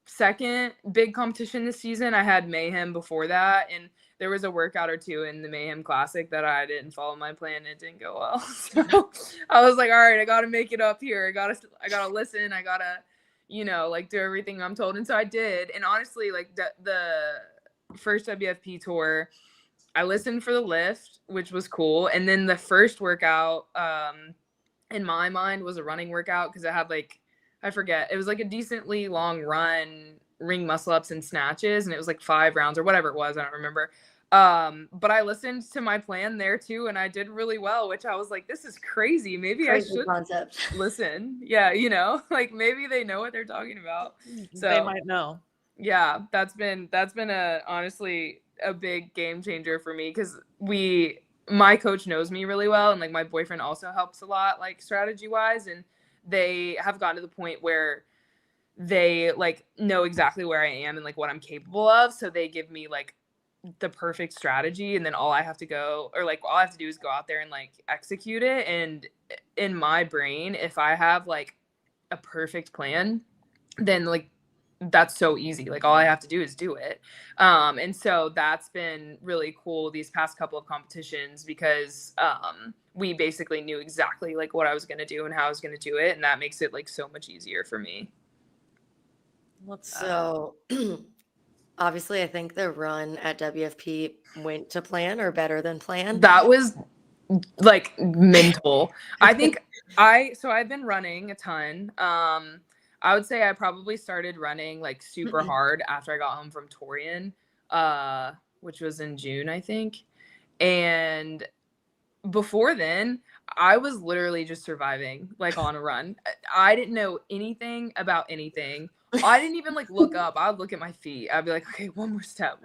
second big competition this season. I had Mayhem before that, and there was a workout or two in the Mayhem Classic that I didn't follow my plan. It didn't go well. So I was like, all right, I got to make it up here. I got to listen. I got to, you know, like, do everything I'm told. And so I did. And honestly, like, the first WFP tour, I listened for the lift, which was cool. And then the first workout, in my mind, was a running workout, because it had like, I forget, it was like a decently long run, ring muscle ups and snatches, and it was like 5 rounds or whatever it was, I don't remember. But I listened to my plan there too, and I did really well, which I was like, this is crazy. Maybe I should listen. Yeah, you know, like, maybe they know what they're talking about. So they might know. Yeah, that's been honestly a big game changer for me, because my coach knows me really well, and like my boyfriend also helps a lot, like strategy wise, and they have gotten to the point where they like know exactly where I am and like what I'm capable of. So they give me like the perfect strategy, and then all I have to do is go out there and like execute it. And in my brain, if I have like a perfect plan, then like that's so easy. Like all I have to do is do it. And so that's been really cool these past couple of competitions because we basically knew exactly like what I was going to do and how I was going to do it. And that makes it like so much easier for me. So obviously I think the run at WFP went to plan or better than planned. That was like mental. I think so I've been running a ton. I would say I probably started running like super hard after I got home from Torian, which was in June, I think. And before then, I was literally just surviving like on a run. I didn't know anything about anything. I didn't even like look up. I would look at my feet. I'd be like, okay, one more step.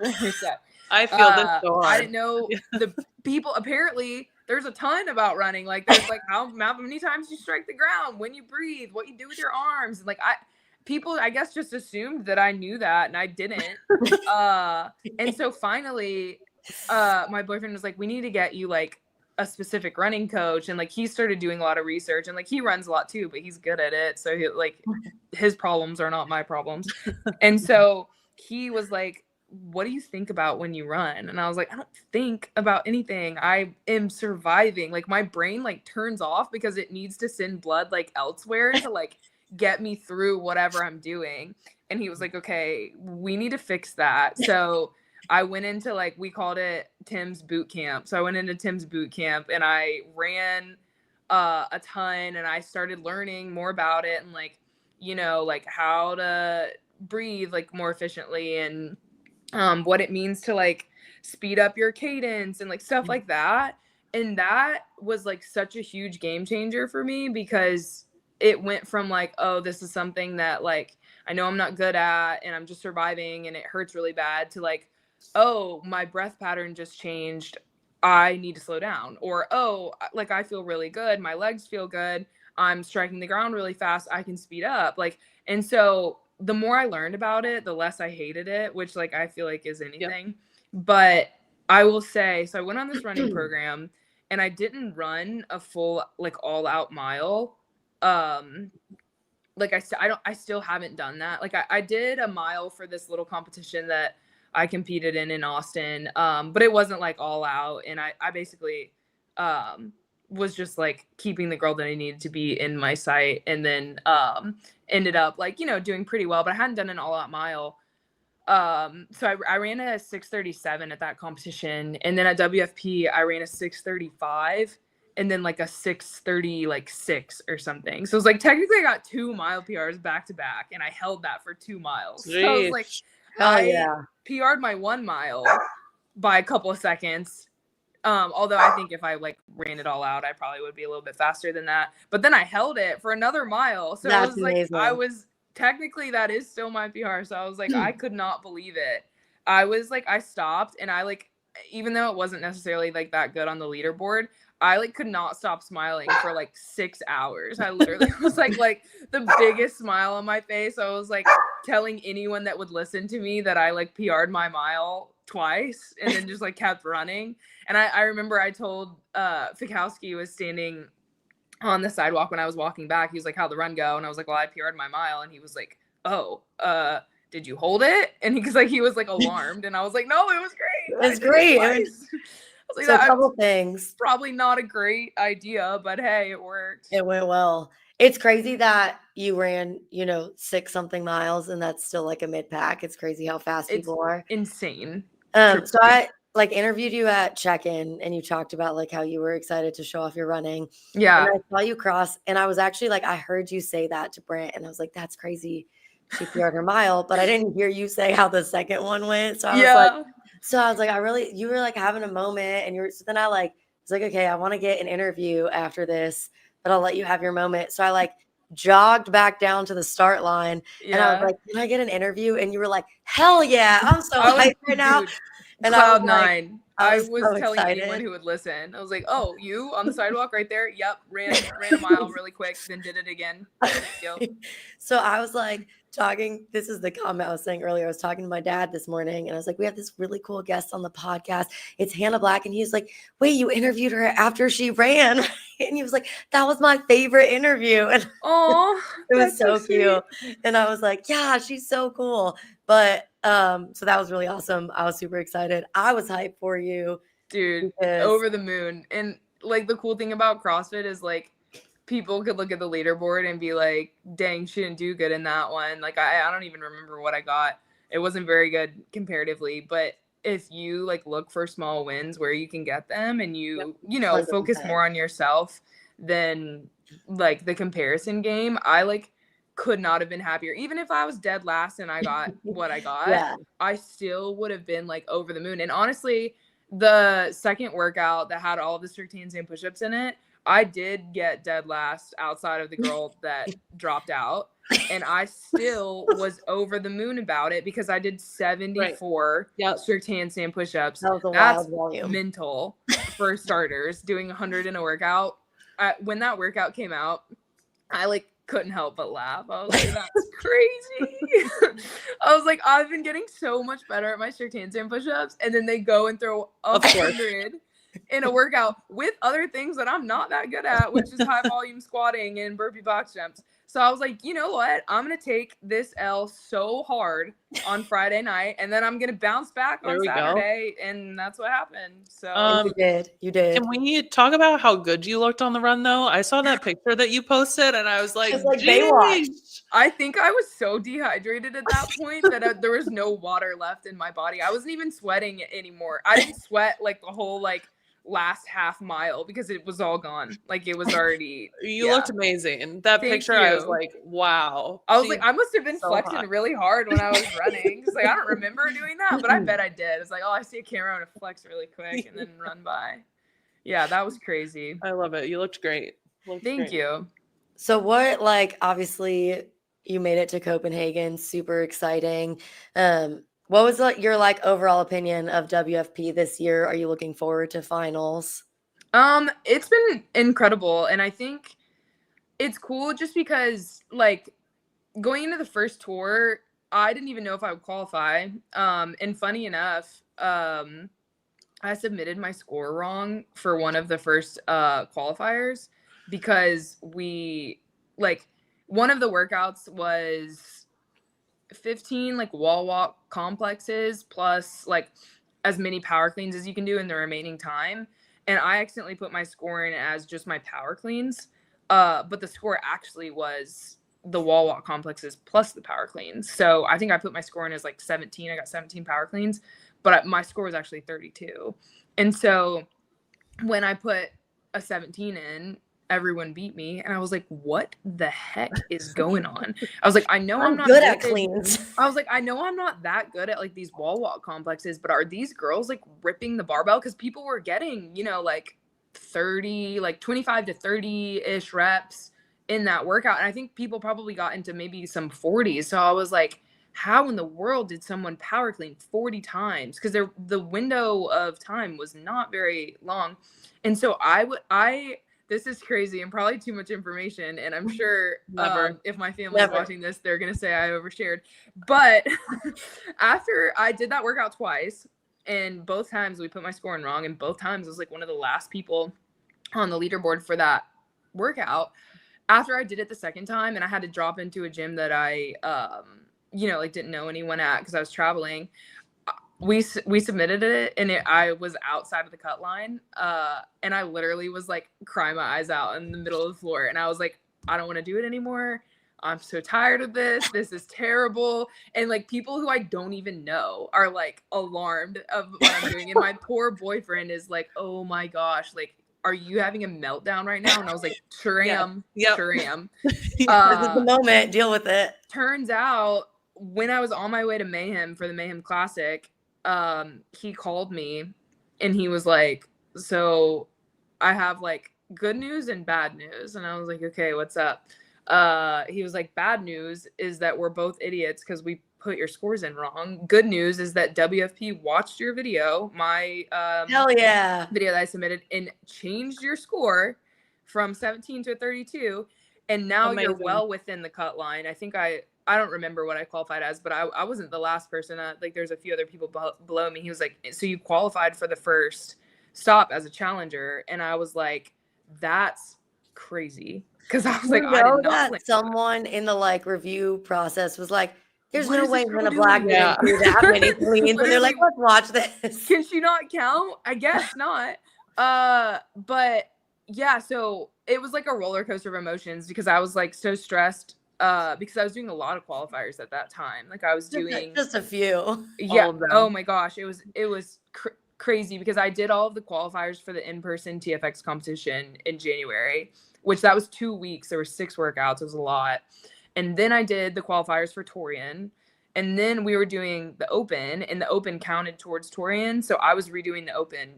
I feel this so hard. I didn't know the people. Apparently, there's a ton about running. Like, there's like how many times you strike the ground, when you breathe, what you do with your arms. Like, people, I guess, just assumed that I knew that, and I didn't. And so finally, my boyfriend was like, "We need to get you like a specific running coach," and like he started doing a lot of research, and like he runs a lot too, but he's good at it. So he, like his problems are not my problems, and so he was like, "What do you think about when you run?" And I was like, "I don't think about anything. I am surviving. Like my brain like turns off because it needs to send blood like elsewhere to like get me through whatever I'm doing." And he was like, "Okay, we need to fix that." So I went into like, we called it Tim's boot camp. So I went into Tim's boot camp and I ran a ton and I started learning more about it and like, you know, like how to breathe like more efficiently and what it means to like speed up your cadence and like stuff like that. And that was like such a huge game changer for me because it went from like, oh, this is something that like I know I'm not good at and I'm just surviving and it hurts really bad, to like, oh, my breath pattern just changed, I need to slow down. Or, oh, like I feel really good, my legs feel good, I'm striking the ground really fast, I can speed up. Like, and so the more I learned about it, the less I hated it, which like I feel like is anything. Yep. But I will say, so I went on this running program and I didn't run a full like all out mile. Like I still haven't done that. Like I did a mile for this little competition that I competed in Austin. But it wasn't like all out. And I basically was just like keeping the girl that I needed to be in my sight. And then ended up like, you know, doing pretty well, but I hadn't done an all out mile. So I ran a 6:37 at that competition. And then at WFP, I ran a 6:35 and then like a 6:36 or something. So it was like, technically I got 2 mile PRs back to back and I held that for 2 miles. Jeez. So I was like, I PR'd my 1 mile by a couple of seconds. Although I think if I like ran it all out, I probably would be a little bit faster than that. But then I held it for another mile. So it was amazing. Like, I was technically, that is still my PR. So I was like, I could not believe it. I was like, I stopped and I like, even though it wasn't necessarily like that good on the leaderboard, I like could not stop smiling for like 6 hours. I literally was like the biggest smile on my face. I was like telling anyone that would listen to me that I like PR'd my mile twice and then just like kept running. And I remember I told Fikowski was standing on the sidewalk when I was walking back. He was like, how'd the run go? And I was like, well, I PR'd my mile. And he was like, oh, did you hold it? And he was like alarmed. And I was like, no, it was great. It was great. Like, so a couple things. Probably not a great idea, but hey, it worked. It went well. It's crazy that you ran, 6 something miles and that's still like a mid pack. It's crazy how fast people are. Insane. So I like interviewed you at check-in and you talked about like how you were excited to show off your running. Yeah. And I saw you cross and I was actually like, I heard you say that to Brent and I was like, that's crazy. She PR'd her mile, but I didn't hear you say how the second one went. So I was like, you were like having a moment and so then I like, was like, okay, I want to get an interview after this, but I'll let you have your moment. So I like jogged back down to the start line and I was like, can I get an interview? And you were like, hell yeah, I'm so hyped right now. And Cloud nine. I was so telling anyone who would listen. I was like, oh, you on the sidewalk right there? Yep. Ran a mile really quick, then did it again. So I was like, this is the comment I was saying earlier. I was talking to my dad this morning and I was like, we have this really cool guest on the podcast. It's Hannah Black. And he was like, wait, you interviewed her after she ran. And he was like, that was my favorite interview. And Oh, it was so cute. And I was like, yeah, she's so cool. But so that was really awesome. I was super excited. I was hyped for you. Dude, over the moon. And like the cool thing about CrossFit is like people could look at the leaderboard and be like, dang, she didn't do good in that one. Like I don't even remember what I got. It wasn't very good comparatively, but if you like look for small wins where you can get them and you know 100%. Focus more on yourself than like the comparison game, I like could not have been happier. Even if I was dead last and I got what I got, I still would have been like over the moon. And honestly, the second workout that had all of the strict handstand push-ups in it, I did get dead last outside of the girl that dropped out. And I still was over the moon about it because I did 74 strict handstand push-ups. That was a That's wild volume. mental for starters, doing 100 in a workout. When that workout came out, I like couldn't help but laugh. I was like, that's crazy. I was like, I've been getting so much better at my strict handstand push-ups. And then they go and throw 100 in a workout with other things that I'm not that good at, which is high volume squatting and burpee box jumps. So I was like, you know what? I'm going to take this L so hard on Friday night, and then I'm going to bounce back on Saturday. And that's what happened. So you did. Can we talk about how good you looked on the run, though? I saw that picture that you posted, and I was like, Baywatch. I think I was so dehydrated at that point that there was no water left in my body. I wasn't even sweating anymore. I didn't sweat like the whole like last half mile because it was all gone. Like it was already. You looked amazing. That picture, I was like, wow. I was like, I must have been flexing really hard when I was running. Cause like I don't remember doing that, but I bet I did. It's like, oh, I see a camera, I'm gonna flex really quick and then run by. Yeah, that was crazy. I love it. You looked great. Thank you. So what, like, obviously you made it to Copenhagen, super exciting. What was your like overall opinion of WFP this year? Are you looking forward to finals? It's been incredible, and I think it's cool just because like going into the first tour, I didn't even know if I would qualify. And funny enough, I submitted my score wrong for one of the first qualifiers because we like one of the workouts was 15 like wall walk complexes plus like as many power cleans as you can do in the remaining time, and I accidentally put my score in as just my power cleans, but the score actually was the wall walk complexes plus the power cleans. So I think I put my score in as like 17. I got 17 power cleans, but my score was actually 32. And so when I put a 17 in, everyone beat me, and I was like, what the heck is going on? I was like, I know I'm not good at cleans. I was like, I know I'm not that good at like these wall walk complexes, but are these girls like ripping the barbell? Because people were getting, you know, like 30, like 25 to 30-ish reps in that workout. And I think people probably got into maybe some 40s. So I was like, how in the world did someone power clean 40 times? Because the window of time was not very long. And so this is crazy and probably too much information. And I'm sure if my family is watching this, they're going to say I overshared. But after I did that workout twice, and both times we put my score in wrong, and both times I was like one of the last people on the leaderboard for that workout. After I did it the second time and I had to drop into a gym that I, like didn't know anyone at because I was traveling, we submitted it, and I was outside of the cut line, and I literally was like crying my eyes out in the middle of the floor, and I was like, I don't want to do it anymore. I'm so tired of this. This is terrible. And like people who I don't even know are like alarmed of what I'm doing, and my poor boyfriend is like, oh my gosh, like, are you having a meltdown right now? And I was like, sure am. Sure am. This is the moment. Deal with it. Turns out when I was on my way to Mayhem for the Mayhem Classic, he called me and he was like, so I have like good news and bad news. And I was like, okay, what's up? He was like, bad news is that we're both idiots because we put your scores in wrong. Good news is that WFP watched your video, my hell yeah video that I submitted, and changed your score from 17 to 32. And now you're well within the cut line. I think I I don't remember what I qualified as, but I wasn't the last person. Like there's a few other people below me. He was like, so you qualified for the first stop as a challenger. And I was like, that's crazy. Cause I was like, I did not plan that someone in the like review process was like, there's What no is way this girl Hannah doing? Black Yeah. didn't do that many cleans. And they're like, let's watch this. Can she not count? I guess not. But yeah, so it was like a roller coaster of emotions because I was like so stressed because I was doing a lot of qualifiers at that time. Like I was doing just a few. yeah. All of them. Oh my gosh, it was crazy because I did all of the qualifiers for the in-person TFX competition in January, which that was 2 weeks. There were 6 workouts. It was a lot. And then I did the qualifiers for Torian. And then we were doing the open, and the open counted towards Torian. So I was redoing the open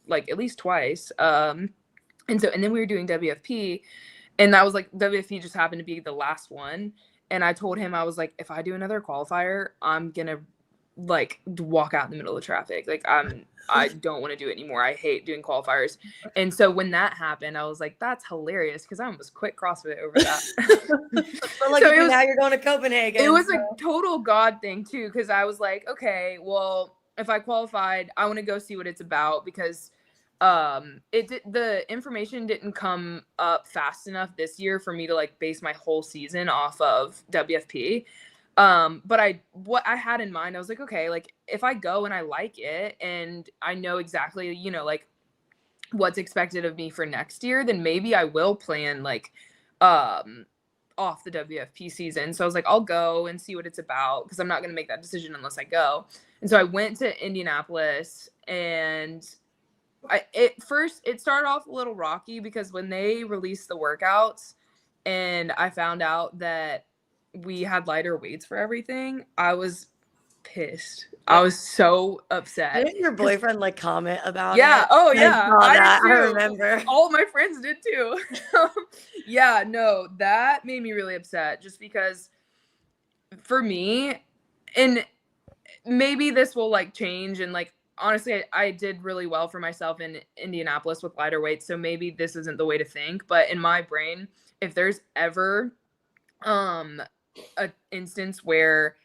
like at least twice. And then we were doing WFP, and that was like WFP just happened to be the last one. And I told him, I was like, if I do another qualifier, I'm gonna like walk out in the middle of traffic. Like I don't want to do it anymore. I hate doing qualifiers. And so when that happened, I was like, that's hilarious because I almost quit CrossFit over that. But look, so now you're going to Copenhagen. It was a total God thing too, because I was like, okay, well, if I qualified, I want to go see what it's about because the information didn't come up fast enough this year for me to like base my whole season off of WFP. But what I had in mind, I was like, okay, like if I go and I like it and I know exactly, you know, like what's expected of me for next year, then maybe I will plan like, off the WFP season. So I was like, I'll go and see what it's about because I'm not going to make that decision unless I go. And so I went to Indianapolis, and it started off a little rocky because when they released the workouts and I found out that we had lighter weights for everything, I was pissed. I was so upset. Didn't your boyfriend like comment about yeah, it? oh yeah, I remember. All my friends did too. Yeah, no, that made me really upset just because for me, and maybe this will like change, and like honestly I did really well for myself in Indianapolis with lighter weights, so maybe this isn't the way to think, but in my brain, if there's ever a instance where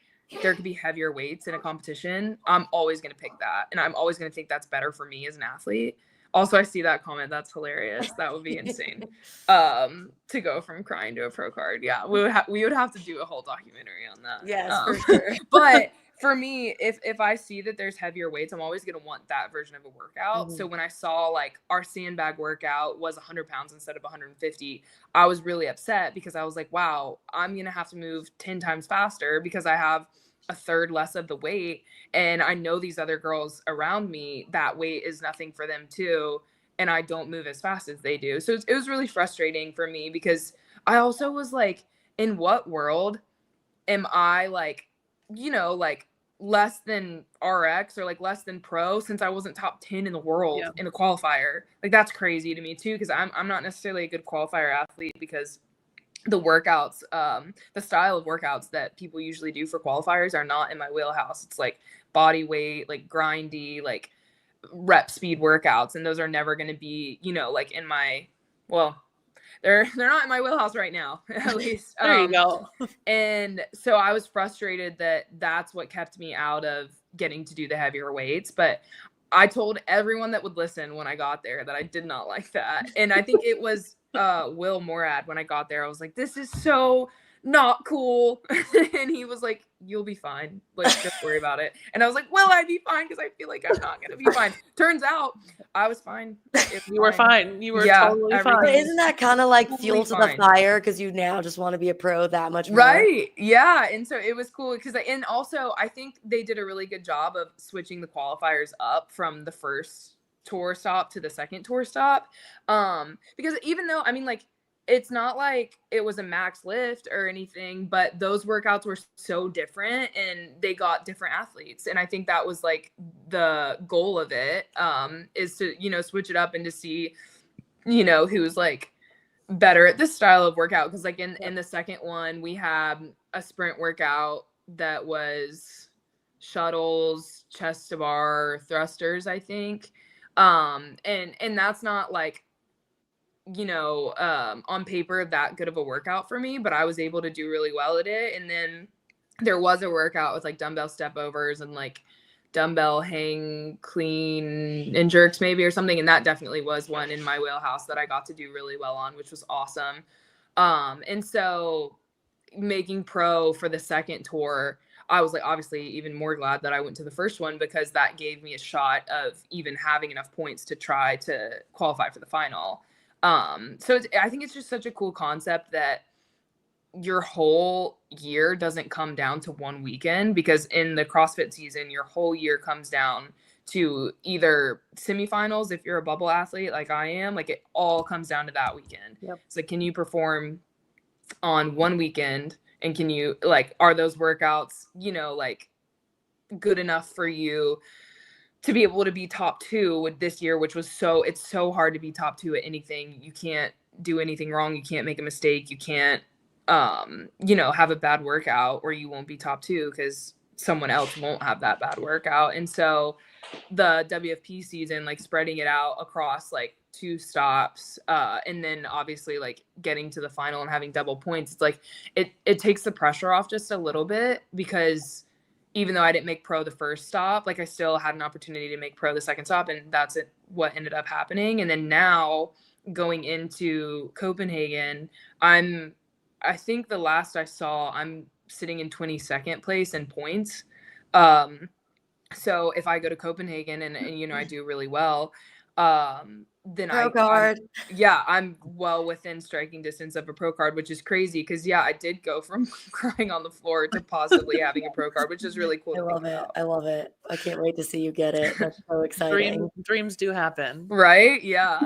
there could be heavier weights in a competition, I'm always going to pick that. And I'm always going to think that's better for me as an athlete. Also, I see that comment. That's hilarious. That would be insane. To go from crying to a pro card. Yeah. We would have to do a whole documentary on that. Yes, for sure. But for me, if I see that there's heavier weights, I'm always going to want that version of a workout. Mm-hmm. So when I saw like our sandbag workout was 100 pounds instead of 150, I was really upset because I was like, wow, I'm going to have to move 10 times faster because I have a third less of the weight. And I know these other girls around me, that weight is nothing for them too. And I don't move as fast as they do. So it was really frustrating for me because I also was like, in what world am I like, you know, like less than RX or like less than pro since I wasn't top 10 in the world in a qualifier? Like that's crazy to me too, because I'm not necessarily a good qualifier athlete because the workouts, the style of workouts that people usually do for qualifiers are not in my wheelhouse. It's like body weight, like grindy, like rep speed workouts, and those are never going to be, you know, like in my, well, they're not in my wheelhouse right now, at least. There you go. And so I was frustrated that that's what kept me out of getting to do the heavier weights. But I told everyone that would listen when I got there that I did not like that. And I think it was Will Morad when I got there. I was like, this is so not cool. And he was like, you'll be fine. Like, don't worry about it. And I was like, will I be fine? Because I feel like I'm not going to be fine. Turns out I was fine. You were fine. You were totally fine. But isn't that kind of like fuel to the fire? Because you now just want to be a pro that much more. Right. Yeah. And so it was cool because, and also I think they did a really good job of switching the qualifiers up from the first tour stop to the second tour stop. Because even though, I mean, like, it's not like it was a max lift or anything, but those workouts were so different and they got different athletes. And I think that was like the goal of it, is to, you know, switch it up and to see, you know, who's like better at this style of workout. Cause like in the second one, we had a sprint workout that was shuttles, chest to bar, thrusters, I think. And that's not like on paper that good of a workout for me, but I was able to do really well at it. And then there was a workout with like dumbbell step overs and like dumbbell hang clean and jerks maybe or something. And that definitely was one in my wheelhouse that I got to do really well on, which was awesome. And so making pro for the second tour, I was like obviously even more glad that I went to the first one, because that gave me a shot of even having enough points to try to qualify for the final. So I think it's just such a cool concept that your whole year doesn't come down to one weekend, because in the CrossFit season, your whole year comes down to either semifinals if you're a bubble athlete like I am. Like it all comes down to that weekend. Yep. So can you perform on one weekend, and can you like, are those workouts, like good enough for you to be able to be top 2 with this year, which was it's so hard to be top 2 at anything. You can't do anything wrong. You can't make a mistake. You can't, have a bad workout, or you won't be top 2 because someone else won't have that bad workout. And so the WFP season, like spreading it out across like 2 stops, and then obviously like getting to the final and having double points, it's like it takes the pressure off just a little bit, because even though I didn't make pro the first stop, like I still had an opportunity to make pro the second stop, and that's what ended up happening. And then now going into Copenhagen, I think the last I saw, I'm sitting in 22nd place in points. So if I go to Copenhagen and I do really well, then Pro card. I'm well within striking distance of a pro card, which is crazy because I did go from crying on the floor to possibly having a pro card, which is really cool. I love it. I can't wait to see you get it. That's so exciting. Dreams do happen. Right? Yeah.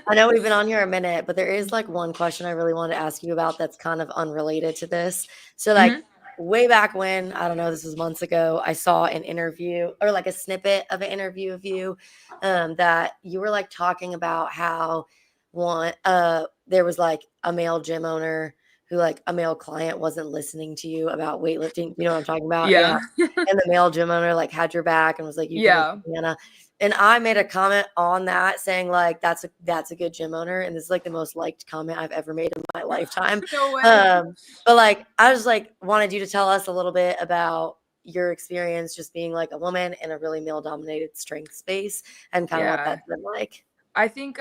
I know we've been on here a minute, but there is like one question I really wanted to ask you about that's kind of unrelated to this. So like way back when, I don't know, this was months ago, I saw an interview or like a snippet of an interview of you that you were like talking about how there was like a male gym owner who like a male client wasn't listening to you about weightlifting. You know what I'm talking about? Yeah. And the male gym owner like had your back and was like, Anna. And I made a comment on that saying like, that's a good gym owner. And this is like the most liked comment I've ever made in my lifetime. No way. But like, I just like wanted you to tell us a little bit about your experience just being like a woman in a really male dominated strength space and kind of what that's been like. I think,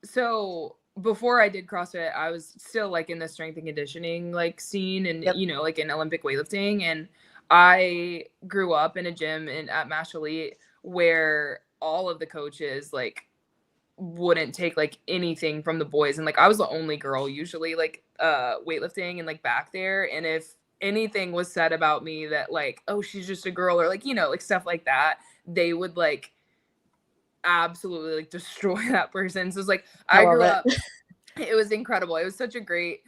so before I did CrossFit, I was still like in the strength and conditioning like scene and, like in Olympic weightlifting. And I grew up in a gym at Mash Elite where all of the coaches like wouldn't take like anything from the boys. And like, I was the only girl usually like weightlifting and like back there. And if anything was said about me that like, oh, she's just a girl or like, like stuff like that, they would like absolutely like destroy that person. So it's like I grew up, it was incredible. It was such a great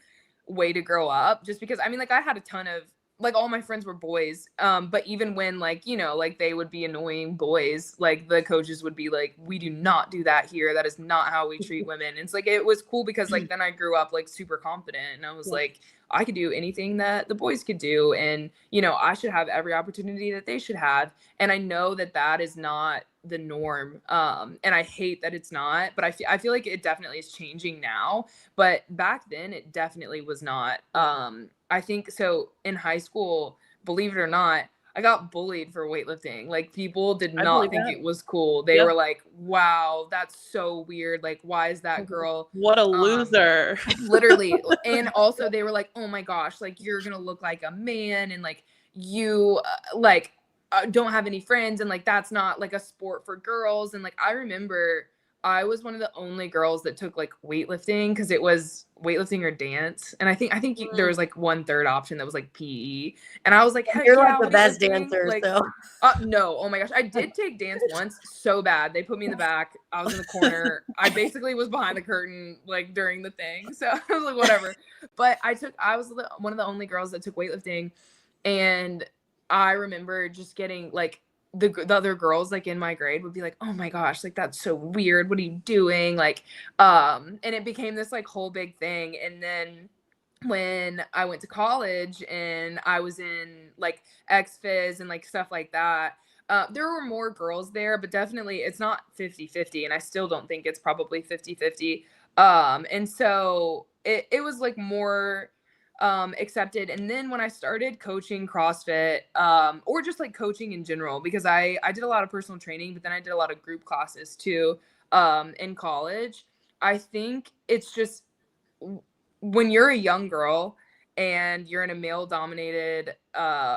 way to grow up, just because I mean like I had a ton of like all my friends were boys, but even when like like they would be annoying boys, like the coaches would be like, we do not do that here, that is not how we treat women. And it's like it was cool because like then I grew up like super confident and I was like, I could do anything that the boys could do, and I should have every opportunity that they should have. And I know that that is not the norm, and I hate that it's not, but I feel like it definitely is changing now, but back then it definitely was not. I think so in high school, believe it or not, I got bullied for weightlifting. Like people did not think it was cool. They were like, wow, that's so weird. Like, why is that girl? What a loser. Literally. And also they were like, oh my gosh, like you're going to look like a man. And like, you don't have any friends. And like, that's not like a sport for girls. And like, I remember I was one of the only girls that took like weightlifting because it was weightlifting or dance. And I think there was like 1/3 option that was like PE. And I was like, you're like the best dancer. Like, so no, oh my gosh. I did take dance once so bad. They put me in the back. I was in the corner. I basically was behind the curtain like during the thing. So I was like, whatever. But I was one of the only girls that took weightlifting. And I remember just getting like, the other girls like in my grade would be like, oh my gosh, like that's so weird, what are you doing? Like and it became this like whole big thing. And then when I went to college and I was in like XFiz and like stuff like that, There were more girls there, but definitely it's not 50-50, and I still don't think it's probably 50-50. And so it was like more accepted. And then when I started coaching CrossFit, or just like coaching in general, because I did a lot of personal training, but then I did a lot of group classes too, in college. I think it's just when you're a young girl and you're in a male dominated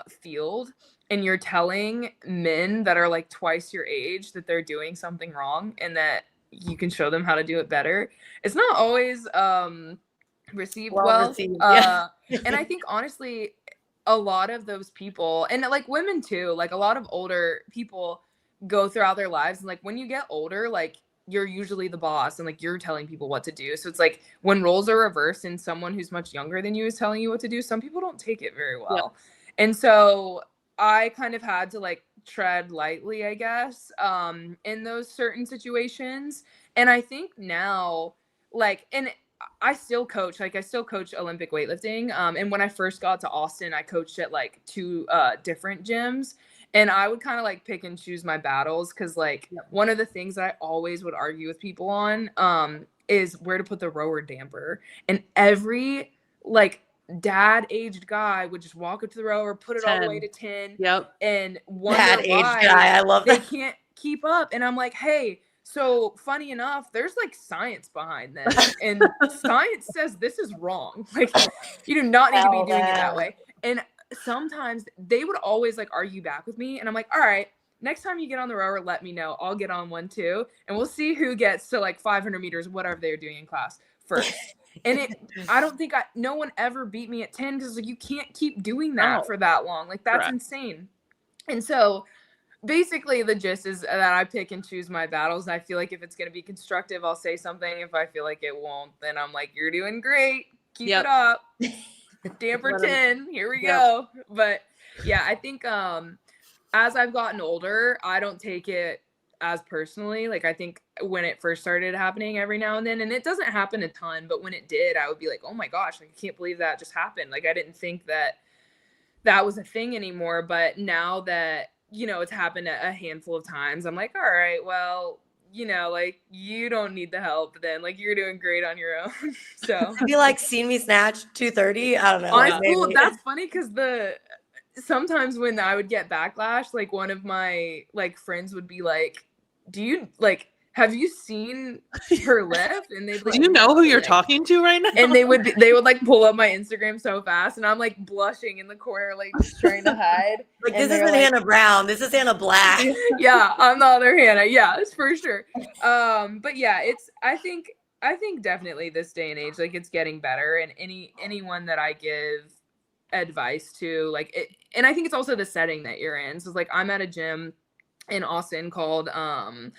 field, and you're telling men that are like twice your age that they're doing something wrong and that you can show them how to do it better, it's not always received well. Yeah. And I think honestly, a lot of those people, and like women too, like a lot of older people go throughout their lives, and like when you get older, like you're usually the boss and like you're telling people what to do. So it's like when roles are reversed and someone who's much younger than you is telling you what to do, some people don't take it very well. Yeah. And so I kind of had to like tread lightly, I guess, in those certain situations. And I think now, like, and I still coach, like I still coach Olympic weightlifting. And when I first got to Austin, I coached at like 2 different gyms, and I would kind of like pick and choose my battles. Cause like one of the things that I always would argue with people on, is where to put the rower damper. And every like dad aged guy would just walk up to the rower, put it 10. all the way to 10. Yep. And wonder Dad aged why guy. I love they that. can't keep up. And I'm like, hey, so funny enough, there's like science behind this, and science says this is wrong. Like you do not need to be doing it that way. And sometimes they would always like argue back with me, and I'm like, all right, next time you get on the rower, let me know. I'll get on one too, and we'll see who gets to like 500 meters, whatever they're doing in class first. And I don't think no one ever beat me at 10, because like you can't keep doing that for that long. Like that's insane. And so basically the gist is that I pick and choose my battles, and I feel like if it's going to be constructive, I'll say something. If I feel like it won't, then I'm like, you're doing great, keep it up, damper 10, here we go. But yeah, I think as I've gotten older, I don't take it as personally. Like I think when it first started happening every now and then, and it doesn't happen a ton, but when it did, I would be like, oh my gosh, like I can't believe that just happened. Like I didn't think that was a thing anymore. But now that, you know, it's happened a handful of times, I'm like, all right, well, you know, like you don't need the help then, like you're doing great on your own. So have you like seen me snatch 230? I don't know. Honestly, well, that's funny, because sometimes when I would get backlash, like one of my like friends would be like, do you like, have you seen her lift? And they'd like, do you know who you're talking to right now? And they would like pull up my Instagram so fast, and I'm like blushing in the corner, like just trying to hide. Like this isn't like, Hannah Brown. This is Hannah Black. Yeah, I'm the other Hannah. Yeah, it's for sure. But yeah, I think definitely this day and age, like it's getting better, and anyone that I give advice to, like it, and I think it's also the setting that you're in. So it's like I'm at a gym in Austin called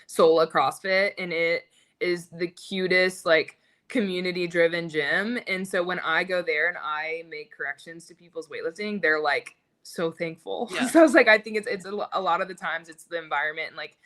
Sola CrossFit, and it is the cutest like community driven gym. And so when I go there and I make corrections to people's weightlifting, they're like so thankful. So I was like, I think it's a lot of the times it's the environment and like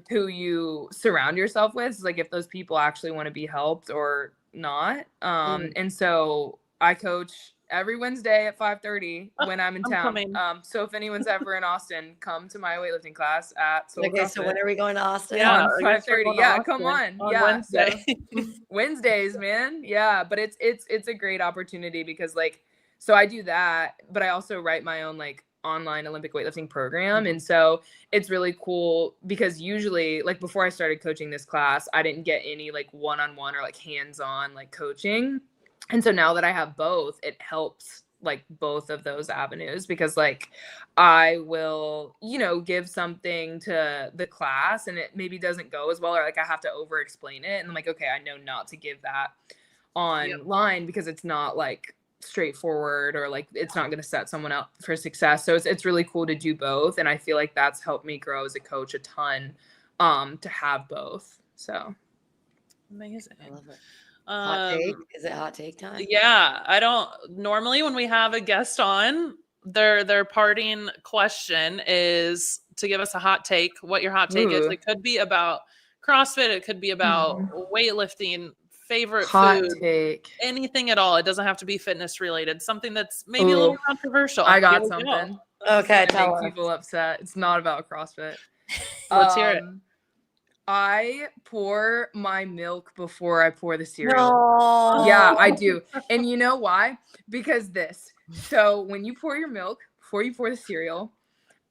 who you surround yourself with. Like if those people actually want to be helped or not. And so I coach every Wednesday at 5:30 when I'm in town. So if anyone's ever in Austin, come to my weightlifting class at Soul Okay, so when are we going to Austin? Yeah, 5:30. Yeah, come on. Yeah, Wednesday. So Wednesdays, man. Yeah, but it's a great opportunity because like, so I do that, but I also write my own like online Olympic weightlifting program. And so it's really cool because usually like before I started coaching this class, I didn't get any like one-on-one or like hands-on like coaching. And so now that I have both, it helps like both of those avenues because like I will, you know, give something to the class and it maybe doesn't go as well, or like I have to over explain it. And I'm like, okay, I know not to give that online because it's not like straightforward or like it's not going to set someone up for success. So it's really cool to do both. And I feel like that's helped me grow as a coach a ton to have both. So amazing. I love it. Hot take? Is it hot take time? Yeah, I don't normally when we have a guest on, their parting question is to give us a hot take, what your hot take is. It could be about CrossFit, it could be about weightlifting, favorite hot food, take, anything at all. It doesn't have to be fitness related, something that's maybe a little controversial. I got something. Okay, to tell make us. people upset. It's not about CrossFit. Let's hear it. I pour my milk before I pour the cereal. No. Yeah, I do. And you know why? Because this. So when you pour your milk before you pour the cereal,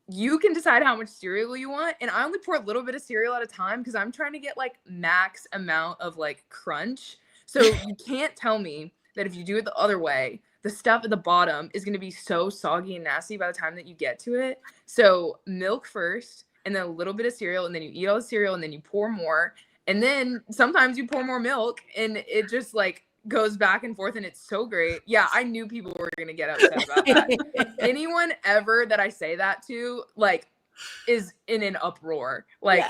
you can decide how much cereal you want. And I only pour a little bit of cereal at a time because I'm trying to get like max amount of like crunch. So you can't tell me that if you do it the other way, the stuff at the bottom is going to be so soggy and nasty by the time that you get to it. So milk first, and then a little bit of cereal, and then you eat all the cereal, and then you pour more. And then sometimes you pour more milk, and it just like goes back and forth, and it's so great. Yeah, I knew people were going to get upset about that. Anyone ever that I say that to, like, is in an uproar. Like,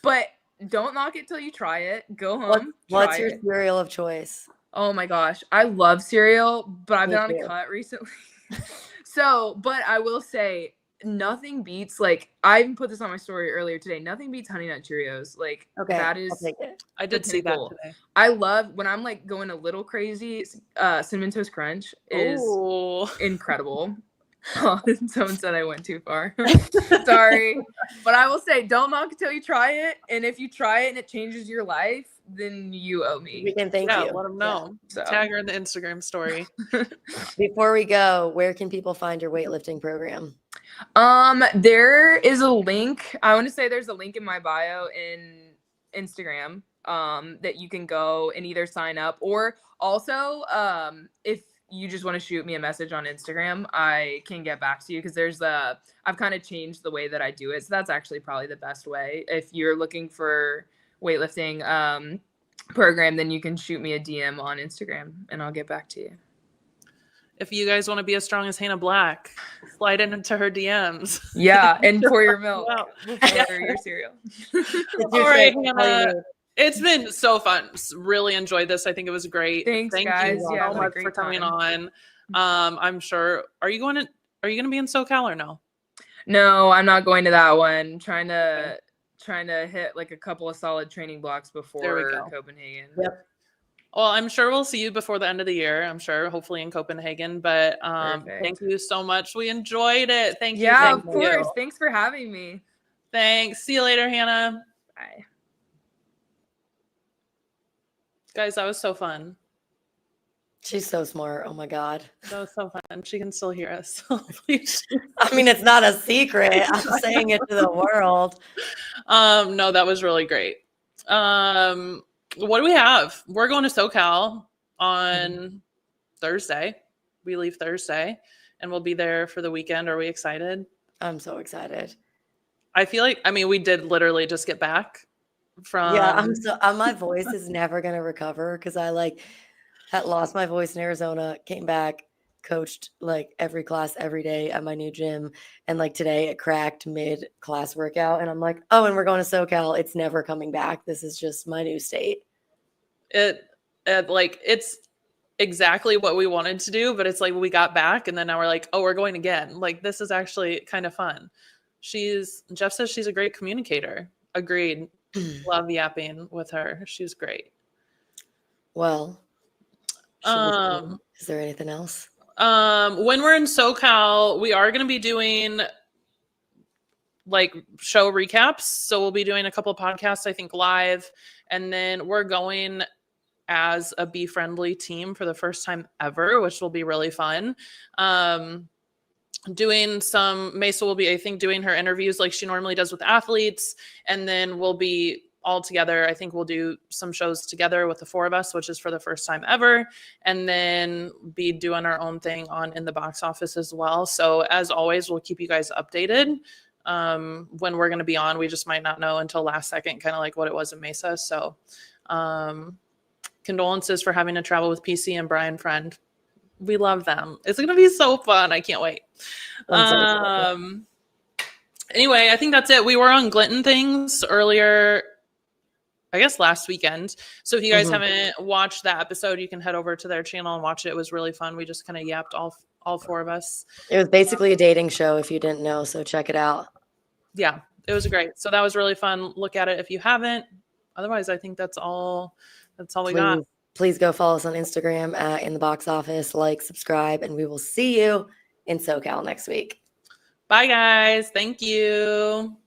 but don't knock it till you try it. Go home. What's your cereal of choice? Oh my gosh. I love cereal, but I've Me been on too. a cut recently. So, but I will say nothing beats, like, I even put this on my story earlier today. Nothing beats Honey Nut Cheerios. Like, Okay, that I'll is take it. I did see that pinnacle. today. I love when I'm like going a little crazy. Cinnamon Toast Crunch is Ooh. incredible. Oh, someone said I went too far. Sorry. But I will say, don't knock it till you try it. And if you try it and it changes your life, then you owe We me. can thank Yeah, you. let them know. So. Tag her in the Instagram story. Before we go, where can people find your weightlifting program? There is a link. I want to say there's a link in my bio in Instagram that you can go and either sign up, or also if you just want to shoot me a message on Instagram, I can get back to you, because I've kind of changed the way that I do it. So that's actually probably the best way. If you're looking for weightlifting program, then you can shoot me a DM on Instagram and I'll get back to you. If you guys want to be as strong as Hannah Black, slide into her DMs. Yeah, and pour your milk Wow. before your cereal. All right, Hannah. It's been so fun. Really enjoyed this. I think it was great. Thanks, Thank guys. you Yeah, so much for coming on. I'm sure. Are you going to be in SoCal or no? No, I'm not going to that one. Trying to hit like a couple of solid training blocks before Copenhagen. Yep. Well, I'm sure we'll see you before the end of the year. I'm sure, hopefully in Copenhagen. But thank you so much. We enjoyed it. Thank you. Yeah, of course. Thanks for having me. Thanks. See you later, Hannah. Bye. Guys, that was so fun. She's so smart. Oh my God. That was so fun. She can still hear us. I mean, it's not a secret. I'm saying it to the world. No, that was really great. What do we have? We're going to SoCal on Thursday. We leave Thursday and we'll be there for the weekend. Are we excited? I'm so excited. I feel like, we did literally just get back from. Yeah, my voice is never going to recover, because I had lost my voice in Arizona, came back, coached like every class every day at my new gym. And like today it cracked mid-class workout. And I'm like, oh, and we're going to SoCal. It's never coming back. This is just my new state. It's exactly what we wanted to do, but it's like we got back and then now we're like, oh, we're going again. Like, this is actually kind of fun. Jeff says she's a great communicator. Agreed. Love yapping with her. She's great. Well, is there anything else? When we're in SoCal, we are going to be doing like show recaps. So we'll be doing a couple of podcasts, I think, live. And then we're going as a B.Friendly team for the first time ever, which will be really fun. Mesa will be, I think, doing her interviews like she normally does with athletes. And then we'll be all together. I think we'll do some shows together with the four of us, which is for the first time ever. And then be doing our own thing on In the Box Office as well. So as always, we'll keep you guys updated when we're going to be on. We just might not know until last second, kind of like what it was in Mesa. So condolences for having to travel with PC and Brian Friend. We love them. It's going to be so fun. I can't wait. Anyway, I think that's it. We were on Glinton Things earlier, I guess last weekend. So if you guys haven't watched that episode, you can head over to their channel and watch it. It was really fun. We just kind of yapped all four of us. It was basically a dating show, if you didn't know. So check it out. Yeah, it was great. So that was really fun. Look at it if you haven't. Otherwise, I think that's all we got. Please go follow us on Instagram at In the Box Office, like, subscribe, and we will see you in SoCal next week. Bye, guys. Thank you.